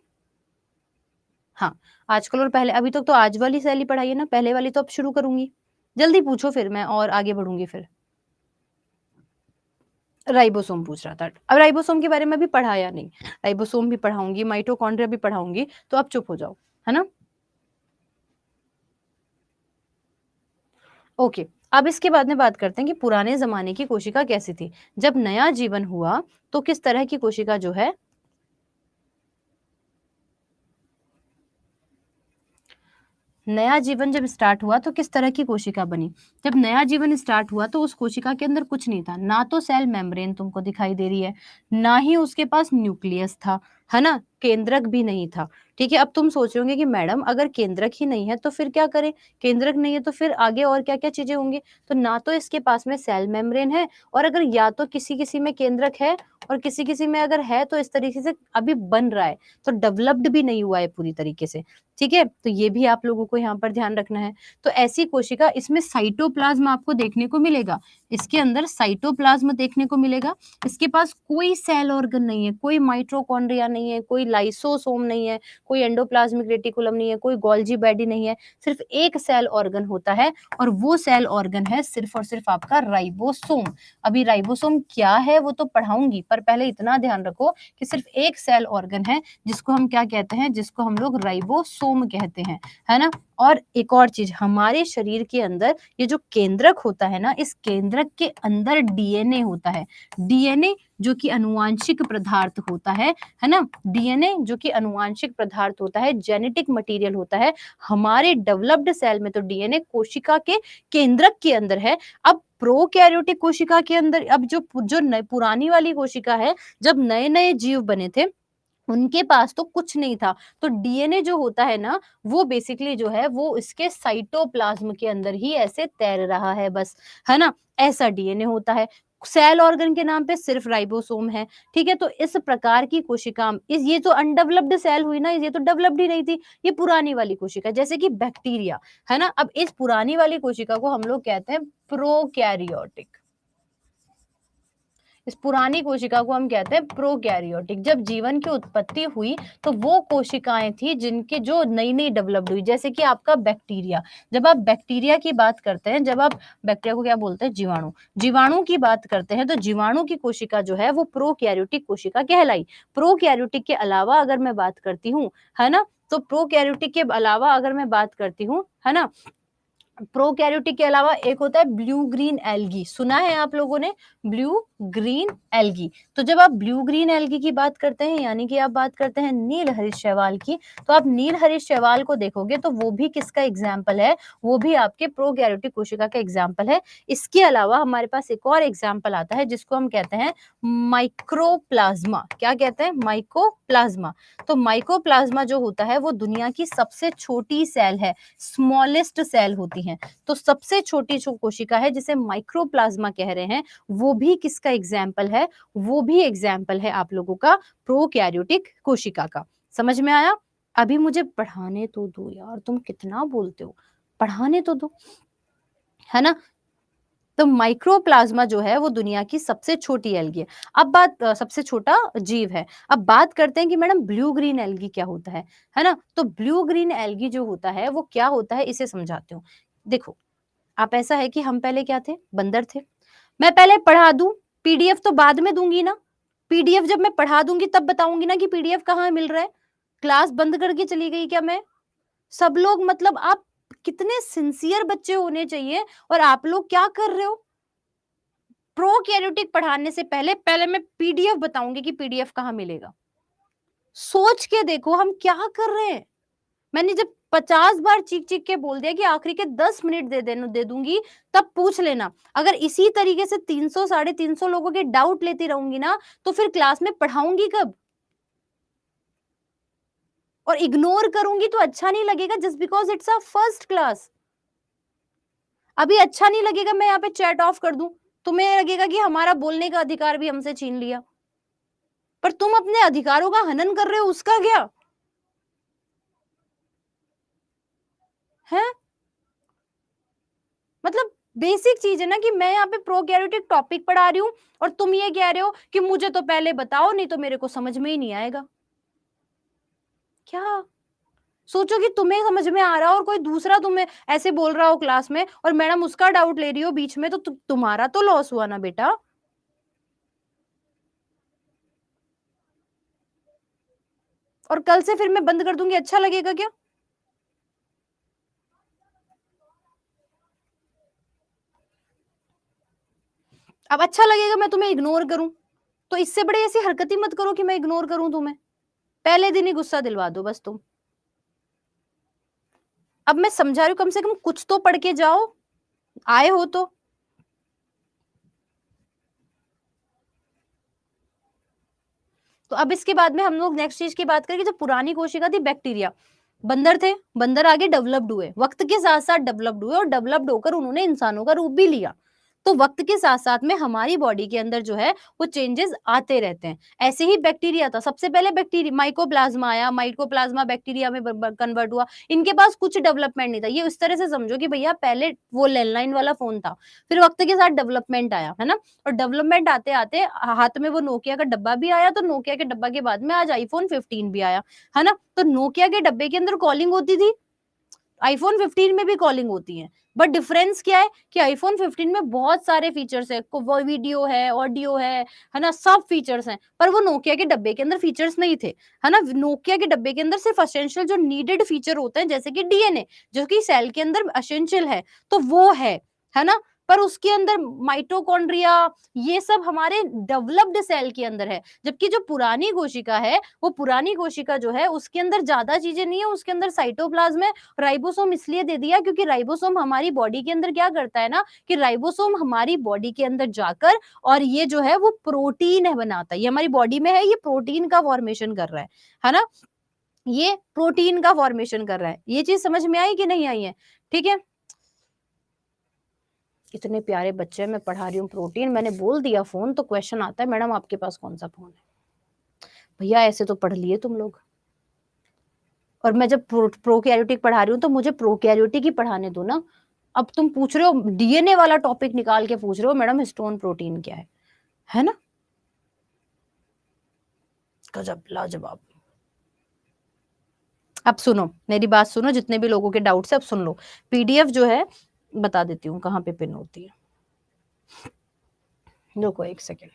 हाँ, आजकल और पहले, अभी तक तो आज वाली शैली पढ़ाई है ना, पहले वाली तो अब शुरू करूंगी। जल्दी पूछो फिर मैं और आगे बढ़ूंगी फिर। राइबोसोम पूछ रहा था। अब राइबोसोम के बारे में अभी पढ़ाया नहीं, राइबोसोम भी पढ़ाऊंगी, माइटोकॉन्ड्रिया भी पढ़ाऊंगी, तो आप चुप हो जाओ, है ना। ओके, अब इसके बाद में बात करते हैं कि पुराने जमाने की कोशिका कैसी थी। जब नया जीवन हुआ तो किस तरह की कोशिका जो है, नया जीवन जब स्टार्ट हुआ तो किस तरह की कोशिका बनी। जब नया जीवन स्टार्ट हुआ तो उस कोशिका के अंदर कुछ नहीं था, ना तो सेल मेम्ब्रेन तुमको दिखाई दे रही है, ना ही उसके पास न्यूक्लियस था, है ना, केंद्रक भी नहीं था। ठीक है, अब तुम सोच रहे होंगे कि मैडम अगर केंद्रक ही नहीं है तो फिर क्या करें, केंद्रक नहीं है तो फिर आगे और क्या क्या चीजें होंगी। तो ना तो इसके पास में सेल मेम्ब्रेन है, और अगर या तो किसी किसी में केंद्रक है और किसी किसी में अगर है तो इस तरीके से अभी बन रहा है, तो डेवलप्ड भी नहीं हुआ है पूरी तरीके से। ठीक है, तो ये भी आप लोगों को यहाँ पर ध्यान रखना है। तो ऐसी कोशिका, इसमें साइटोप्लाज्म आपको देखने को मिलेगा, इसके अंदर साइटोप्लाज्म देखने को मिलेगा। इसके पास कोई सेल ऑर्गन नहीं है, कोई माइटोकॉन्ड्रिया नहीं है, कोई लाइसोसोम नहीं है, कोई एंडोप्लाज्मिक रेटिकुलम नहीं है, कोई गोल्जी बैडी नहीं है, सिर्फ एक सेल ऑर्गन होता है, और वो सेल ऑर्गन है सिर्फ और सिर्फ आपका राइबोसोम। अभी राइबोसोम क्या है वो तो पढ़ाऊंगी, पर पहले इतना ध्यान रखो कि सिर्फ एक सेल ऑर्गन है जिसको हम क्या कहते हैं, जिसको हम लोग राइबोसोम कहते हैं, है ना। और एक और चीज, हमारे शरीर के अंदर ये जो केंद्रक होता है ना, इस केंद्रक के अंदर डीएनए होता है। डीएनए जो कि अनुवांशिक पदार्थ होता है ना, डीएनए जो कि अनुवांशिक पदार्थ होता है, जेनेटिक मटेरियल होता है। हमारे डेवलप्ड सेल में तो डीएनए कोशिका के केंद्रक के अंदर है। अब प्रोकैरियोटिक कोशिका के अंदर, अब जो जो पुरानी वाली कोशिका है, जब नए नए जीव बने थे उनके पास तो कुछ नहीं था, तो डीएनए जो होता है ना, वो बेसिकली जो है वो इसके साइटोप्लाज्म के अंदर ही ऐसे तैर रहा है बस, है ना। ऐसा डीएनए होता है। सेल ऑर्गन के नाम पे सिर्फ राइबोसोम है। ठीक है, तो इस प्रकार की कोशिका, इस ये जो अनडेवलप्ड सेल हुई ना, ये तो डेवलप्ड ही नहीं थी, ये पुरानी वाली कोशिका, जैसे कि बैक्टीरिया, है ना। अब इस पुरानी वाली कोशिका को हम लोग कहते हैं प्रोकैरियोटिक। इस पुरानी कोशिका को हम कहते हैं प्रोकैरियोटिक। जब जीवन की उत्पत्ति हुई तो वो कोशिकाएं थी जिनके जो नई नई डेवलप्ड हुई, जैसे कि आपका बैक्टीरिया। जब आप बैक्टीरिया की बात करते हैं, जब आप बैक्टीरिया को क्या बोलते हैं, जीवाणु, जीवाणु की बात करते हैं, तो जीवाणु की कोशिका जो है वो प्रोकैरियोटिक कोशिका कहलाई। प्रोकैरियोटिक के अलावा अगर मैं बात करती हूँ, है ना, तो प्रोकैरियोटिक के अलावा अगर मैं बात करती हूँ, है ना, प्रोकैरियोटिक के अलावा एक होता है ब्लू ग्रीन एल्गी, सुना है आप लोगों ने, ब्लू ग्रीन एल्गी। तो जब आप ब्लू ग्रीन एल्गी की बात करते हैं, यानी कि आप बात करते हैं नील हरित शैवाल की, तो आप नील हरित शैवाल को देखोगे तो वो भी किसका एग्जाम्पल है, वो भी आपके प्रोकैरियोटिक कोशिका का एग्जाम्पल है। इसके अलावा हमारे पास एक और एग्जाम्पल आता है जिसको हम कहते हैं माइक्रोप्लाज्मा। क्या कहते हैं, माइकोप्लाज्मा। तो माइकोप्लाज्मा जो होता है वो दुनिया की सबसे छोटी सेल है, स्मॉलेस्ट सेल होती है। तो सबसे छोटी जो कोशिका है जिसे माइक्रोप्लाज्मा कह रहे हैं, वो भी किसका एग्जाम्पल है, वो भी एग्जाम्पल है आप लोगों का प्रोकैरियोटिक कोशिका का। समझ में आया। अभी मुझे पढ़ाने तो दो यार, तुम कितना बोलते हो, पढ़ाने तो दो, है ना। तो माइक्रोप्लाज्मा जो है वो दुनिया की सबसे छोटी एल्गी है। अब बात सबसे छोटा जीव है। अब बात करते हैं कि मैडम ब्लू ग्रीन एल्गी क्या होता है ना। तो ब्लू ग्रीन एल्गी जो होता है वो क्या होता है, इसे समझाते हूँ। देखो, आप, ऐसा है कि हम पहले क्या थे, बंदर थे। मैं पहले पढ़ा दूं, पीडीएफ तो बाद में दूंगी ना। पीडीएफ जब मैं पढ़ा दूंगी तब बताऊंगी ना कि पीडीएफ कहाँ मिल रहा है। क्लास बंद करके चली गई क्या मैं। सब लोग, मतलब आप कितने सिंसियर बच्चे होने चाहिए, और आप लोग क्या कर रहे हो। प्रोकैरियोटिक पढ़ाने से पहले पहले मैं पीडीएफ बताऊंगी कि पीडीएफ कहाँ मिलेगा। सोच के देखो हम क्या कर रहे हैं। मैंने जब 50 बार चीख चीख के बोल दिया कि आखिरी के 10 मिनट दे दूंगी, तब पूछ लेना। अगर इसी तरीके से 300 350 लोगों के डाउट लेती रहूंगी ना, तो फिर क्लास में पढ़ाऊंगी कब। और इग्नोर करूंगी तो अच्छा नहीं लगेगा, just because it's a first class. अभी अच्छा नहीं लगेगा मैं यहाँ पे चैट ऑफ कर दूं, तुम्हें लगेगा कि हमारा बोलने का अधिकार भी हमसे छीन लिया। पर तुम अपने अधिकारों का हनन कर रहे हो, उसका क्या है। मतलब बेसिक चीज है ना कि मैं यहाँ पे प्रोकैरियोटिक टॉपिक पढ़ा रही हूँ, और तुम ये कह रहे हो कि मुझे तो पहले बताओ, नहीं तो मेरे को समझ में ही नहीं आएगा। क्या सोचो कि तुम्हें समझ में आ रहा हो और कोई दूसरा तुम्हें ऐसे बोल रहा हो क्लास में, और मैडम उसका डाउट ले रही हो बीच में, तो तुम्हारा तो लॉस हुआ ना बेटा। और कल से फिर मैं बंद कर दूंगी, अच्छा लगेगा क्या? अब अच्छा लगेगा मैं तुम्हें इग्नोर करूं? तो इससे बड़े ऐसी हरकत ही मत करो कि मैं इग्नोर करूं तुम्हें। पहले दिन ही गुस्सा दिलवा दो बस तुम। अब मैं समझा रही हूँ, कम से कम कुछ तो पढ़ के जाओ, आए हो तो। तो अब इसके बाद में हम लोग नेक्स्ट चीज की बात करेंगे। जो पुरानी कोशिका थी, बैक्टीरिया, बंदर थे, बंदर आगे डेवलप्ड हुए, वक्त के साथ साथ डेवलप्ड हुए, और डेवलप्ड होकर उन्होंने इंसानों का रूप भी लिया। तो वक्त के साथ साथ में हमारी बॉडी के अंदर जो है वो चेंजेस आते रहते हैं। ऐसे ही बैक्टीरिया था, सबसे पहले बैक्टीरिया माइकोप्लाज्मा आया, माइकोप्लाज्मा बैक्टीरिया में कन्वर्ट हुआ। इनके पास कुछ डेवलपमेंट नहीं था। ये इस तरह से समझो कि भैया पहले वो लैंडलाइन वाला फोन था, फिर वक्त के साथ डेवलपमेंट आया, है ना। और डेवलपमेंट आते आते हाथ में वो नोकिया का डब्बा भी आया, तो नोकिया के डब्बा के बाद में आज आईफोन 15 भी आया, है ना। तो नोकिया के डब्बे के अंदर कॉलिंग होती थी, आईफोन 15 में भी कॉलिंग होती है। बट डिफरेंस क्या है कि आईफोन 15 में बहुत सारे फीचर्स है, वो वीडियो है, ऑडियो है ना, सब फीचर्स हैं। पर वो नोकिया के डब्बे के अंदर फीचर्स नहीं थे, है ना। नोकिया के डब्बे के अंदर सिर्फ असेंशियल जो नीडेड फीचर होते हैं, जैसे कि डीएनए, जो कि सेल के अंदर असेंशियल है, तो वो है ना। पर उसके अंदर माइटोकॉन्ड्रिया, ये सब हमारे डेवलप्ड सेल के अंदर है। जबकि जो पुरानी कोशिका है, वो पुरानी कोशिका जो है उसके अंदर ज्यादा चीजें नहीं है, उसके अंदर साइटोप्लाज्म है। राइबोसोम इसलिए दे दिया क्योंकि राइबोसोम हमारी बॉडी के अंदर क्या करता है ना, कि राइबोसोम हमारी बॉडी के अंदर जाकर और ये जो है वो प्रोटीन है बनाता है। ये हमारी बॉडी में है, ये प्रोटीन का फॉर्मेशन कर रहा है ना। ये प्रोटीन का फॉर्मेशन कर रहा है। ये चीज समझ में आई कि नहीं आई है? ठीक है। इतने प्यारे बच्चे, मैं पढ़ा रही हूँ प्रोटीन, मैंने बोल दिया फोन तो क्वेश्चन आता है, मैडम आपके पास कौन सा फोन है? भैया ऐसे तो पढ़ लिए तुम लोग। और मैं जब प्रोकैरियोटिक पढ़ा रही हूँ तो मुझे प्रोकैरियोटिक ही पढ़ाने दो ना। अब तुम पूछ रहे हो डीएनए वाला टॉपिक निकाल के पूछ रहे हो मैडम हिस्टोन प्रोटीन क्या है ना। गजब, लाजवाब। अब सुनो मेरी बात सुनो, जितने भी लोगों के डाउट्स है अब सुन लो। पीडीएफ जो है बता देती हूँ कहाँ पे पिन होती है, रुको एक सेकेंड।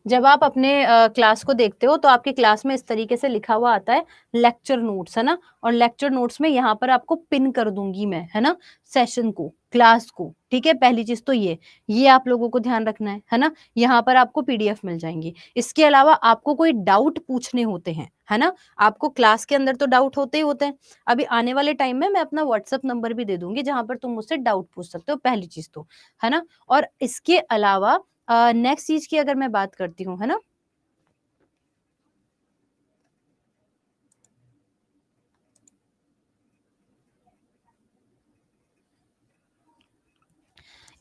जब आप अपने क्लास को देखते हो तो आपकी क्लास में इस तरीके से लिखा हुआ आता है लेक्चर नोट्स, है ना। और लेक्चर नोट्स में यहाँ पर आपको पिन कर दूंगी मैं, है ना, सेशन को, क्लास को। ठीक है, पहली चीज तो ये आप लोगों को ध्यान रखना है ना। यहाँ पर आपको पीडीएफ मिल जाएंगी। इसके अलावा आपको कोई डाउट पूछने होते हैं, है ना, आपको क्लास के अंदर तो डाउट होते ही होते हैं। अभी आने वाले टाइम में मैं अपना व्हाट्सएप नंबर भी दे दूंगी जहां पर तुम मुझसे डाउट पूछ सकते हो, पहली चीज तो, है ना। और इसके अलावा नेक्स्ट चीज की अगर मैं बात करती हूँ, है ना,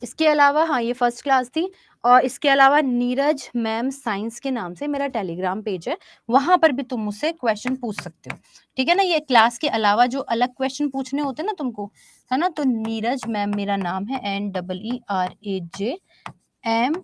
इसके अलावा, हाँ ये फर्स्ट क्लास थी। और इसके अलावा नीरज मैम साइंस के नाम से मेरा टेलीग्राम पेज है, वहां पर भी तुम मुझसे क्वेश्चन पूछ सकते हो। ठीक है ना। ये क्लास के अलावा जो अलग क्वेश्चन पूछने होते हैं ना तुमको, है ना, तो नीरज मैम मेरा नाम है, NEERAJMAAM,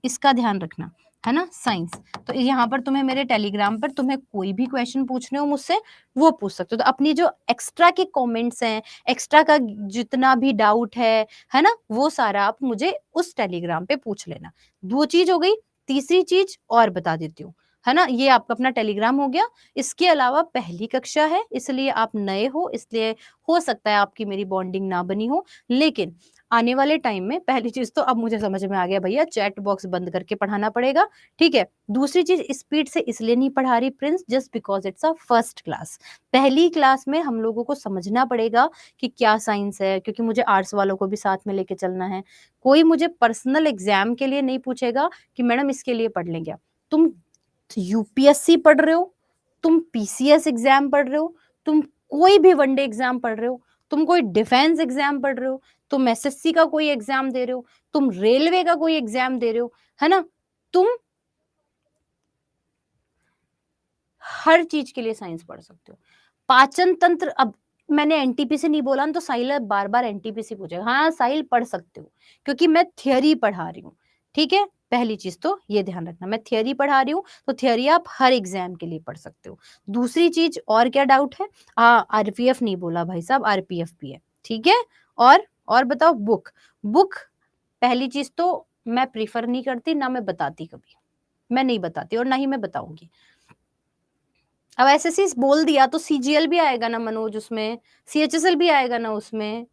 इसका ध्यान रखना, है ना, साइंस। तो यहाँ पर तुम्हें मेरे टेलीग्राम पर तुम्हें कोई भी क्वेश्चन पूछने हो मुझसे वो पूछ सकते हो। तो अपनी जो एक्स्ट्रा के कमेंट्स हैं, एक्स्ट्रा का जितना भी डाउट है ना, वो सारा आप मुझे उस टेलीग्राम पे पूछ लेना। दो चीज हो गई। तीसरी चीज और बता देती हूँ, है ना, ये आपका अपना टेलीग्राम हो गया। इसके अलावा पहली कक्षा है, इसलिए आप नए हो, इसलिए हो सकता है आपकी मेरी बॉन्डिंग ना बनी हो, लेकिन आने वाले टाइम में पहली चीज तो अब मुझे समझ में आ गया भैया, चैट बॉक्स बंद करके पढ़ाना पड़ेगा। ठीक है। दूसरी चीज, स्पीड से इसलिए नहीं पढ़ा रही Prince, just because it's a first class. पहली क्लास में हम लोगों को समझना पड़ेगा कि क्या साइंस है, क्योंकि मुझे आर्ट्स वालों को भी साथ में लेके चलना है। कोई मुझे पर्सनल एग्जाम के लिए नहीं पूछेगा कि मैडम इसके लिए पढ़ लेंगे। तुम यूपीएससी पढ़ रहे हो, तुम पीसीएस एग्जाम पढ़ रहे हो, तुम कोई भी वनडे एग्जाम पढ़ रहे हो, तुम कोई डिफेंस एग्जाम पढ़ रहे हो, तुम एसएससी का कोई एग्जाम दे रहे हो, तुम रेलवे का कोई एग्जाम दे रहे हो, है ना, तुम हर चीज के लिए साइंस पढ़ सकते हो। पाचन तंत्र, अब मैंने एनटीपीसी नहीं बोला ना, तो साहिल बार बार एनटीपीसी पूछेगा। हाँ साहिल पढ़ सकते हो, क्योंकि मैं थियोरी पढ़ा रही हूँ। ठीक है, पहली चीज तो ये ध्यान रखना, मैं थियोरी पढ़ा रही हूँ, तो थियोरी आप हर एग्जाम के लिए पढ़ सकते हो। दूसरी चीज, और क्या डाउट है? हाँ, आरपीएफ नहीं बोला भाई साहब, आरपीएफ भी है। ठीक है। और और बताओ बुक, बुक पहली चीज तो मैं प्रीफर नहीं करती, ना मैं बताती कभी, मैं नहीं बताती और ना ही मैं बताऊंगी। अब एसएससी बोल दिया तो सीजीएल भी आएगा ना मनोज उसमें, सीएचएसएल भी आएगा ना उसमें।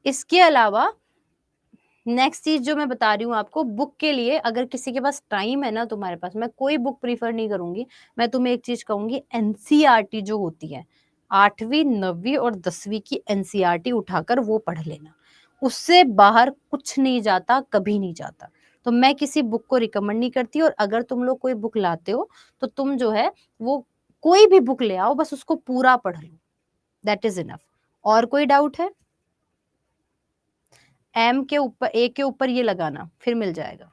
इसके अलावा नेक्स्ट चीज जो मैं बता रही हूँ आपको, बुक के लिए अगर किसी के पास टाइम है ना तुम्हारे पास, मैं कोई बुक प्रीफर नहीं करूंगी, मैं तुम्हें एक चीज कहूंगी, एनसीईआरटी जो होती है 8वीं 9वीं और 10वीं की एनसीईआरटी उठाकर वो पढ़ लेना, उससे बाहर कुछ नहीं जाता, कभी नहीं जाता। तो मैं किसी बुक को रिकमेंड नहीं करती, और अगर तुम लोग कोई बुक लाते हो तो तुम जो है वो कोई भी बुक ले आओ, बस उसको पूरा पढ़ लो, दैट इज इनफ। और कोई डाउट है? एम के ऊपर, ए के ऊपर ये लगाना, फिर मिल जाएगा।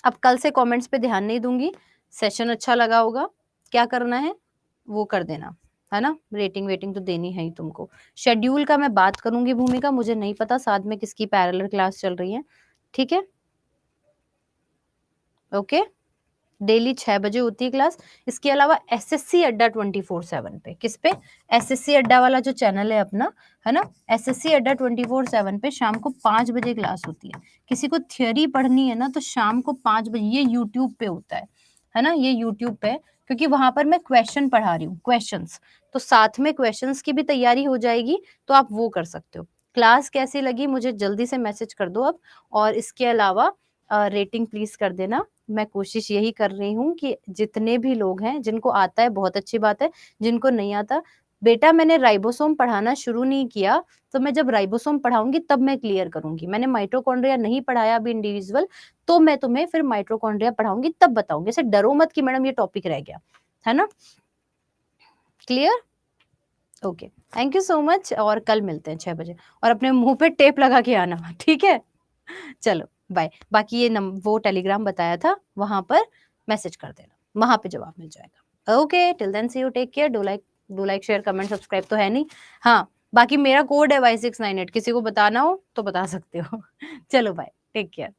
अब कल से कमेंट्स पे ध्यान नहीं दूंगी, सेशन अच्छा लगा होगा, क्या करना है वो कर देना, है ना, रेटिंग वेटिंग तो देनी है ही तुमको। शेड्यूल का मैं बात करूंगी भूमिका, मुझे नहीं पता साथ में किसकी पैरेलल क्लास चल रही है, ठीक है, ओके। डेली 6 बजे होती है क्लास। इसके अलावा एसएससी अड्डा 24/7 पे, किस पे? एसएससी अड्डा वाला जो चैनल है अपना, है ना, एसएससी अड्डा 24/7 पे शाम को 5 बजे क्लास होती है। किसी को थियोरी पढ़नी है ना तो शाम को 5 बजे, ये यूट्यूब पे होता है ना, ये यूट्यूब पे, क्योंकि वहां पर मैं क्वेश्चन पढ़ा रही हूँ, क्वेश्चंस, तो साथ में क्वेश्चंस की भी तैयारी हो जाएगी, तो आप वो कर सकते हो। क्लास कैसी लगी मुझे जल्दी से मैसेज कर दो अब, और इसके अलावा रेटिंग प्लीज कर देना। मैं कोशिश यही कर रही हूँ कि जितने भी लोग हैं, जिनको आता है बहुत अच्छी बात है, जिनको नहीं आता, बेटा मैंने राइबोसोम पढ़ाना शुरू नहीं किया, तो मैं जब राइबोसोम पढ़ाऊंगी तब मैं क्लियर करूंगी। मैंने माइटोकॉन्ड्रिया नहीं पढ़ाया अभी इंडिविजुअल, तो मैं तुम्हें फिर माइटोकॉन्ड्रिया पढ़ाऊंगी तब बताऊंगी। ऐसे डरो मत कि मैडम ये टॉपिक रह गया, है ना, clear, okay. Thank you so much, और कल मिलते हैं 6 बजे, और अपने मुंह पे टेप लगा के आना, ठीक है, चलो बाय। बाकी ये वो टेलीग्राम बताया था वहां पर मैसेज कर देना, वहां पे जवाब मिल जाएगा। Okay, till then see you, take care, do like share comment subscribe तो है नहीं, हाँ बाकी मेरा कोड है Y698, किसी को बताना हो तो बता सकते हो। चलो बाय, टेक केयर।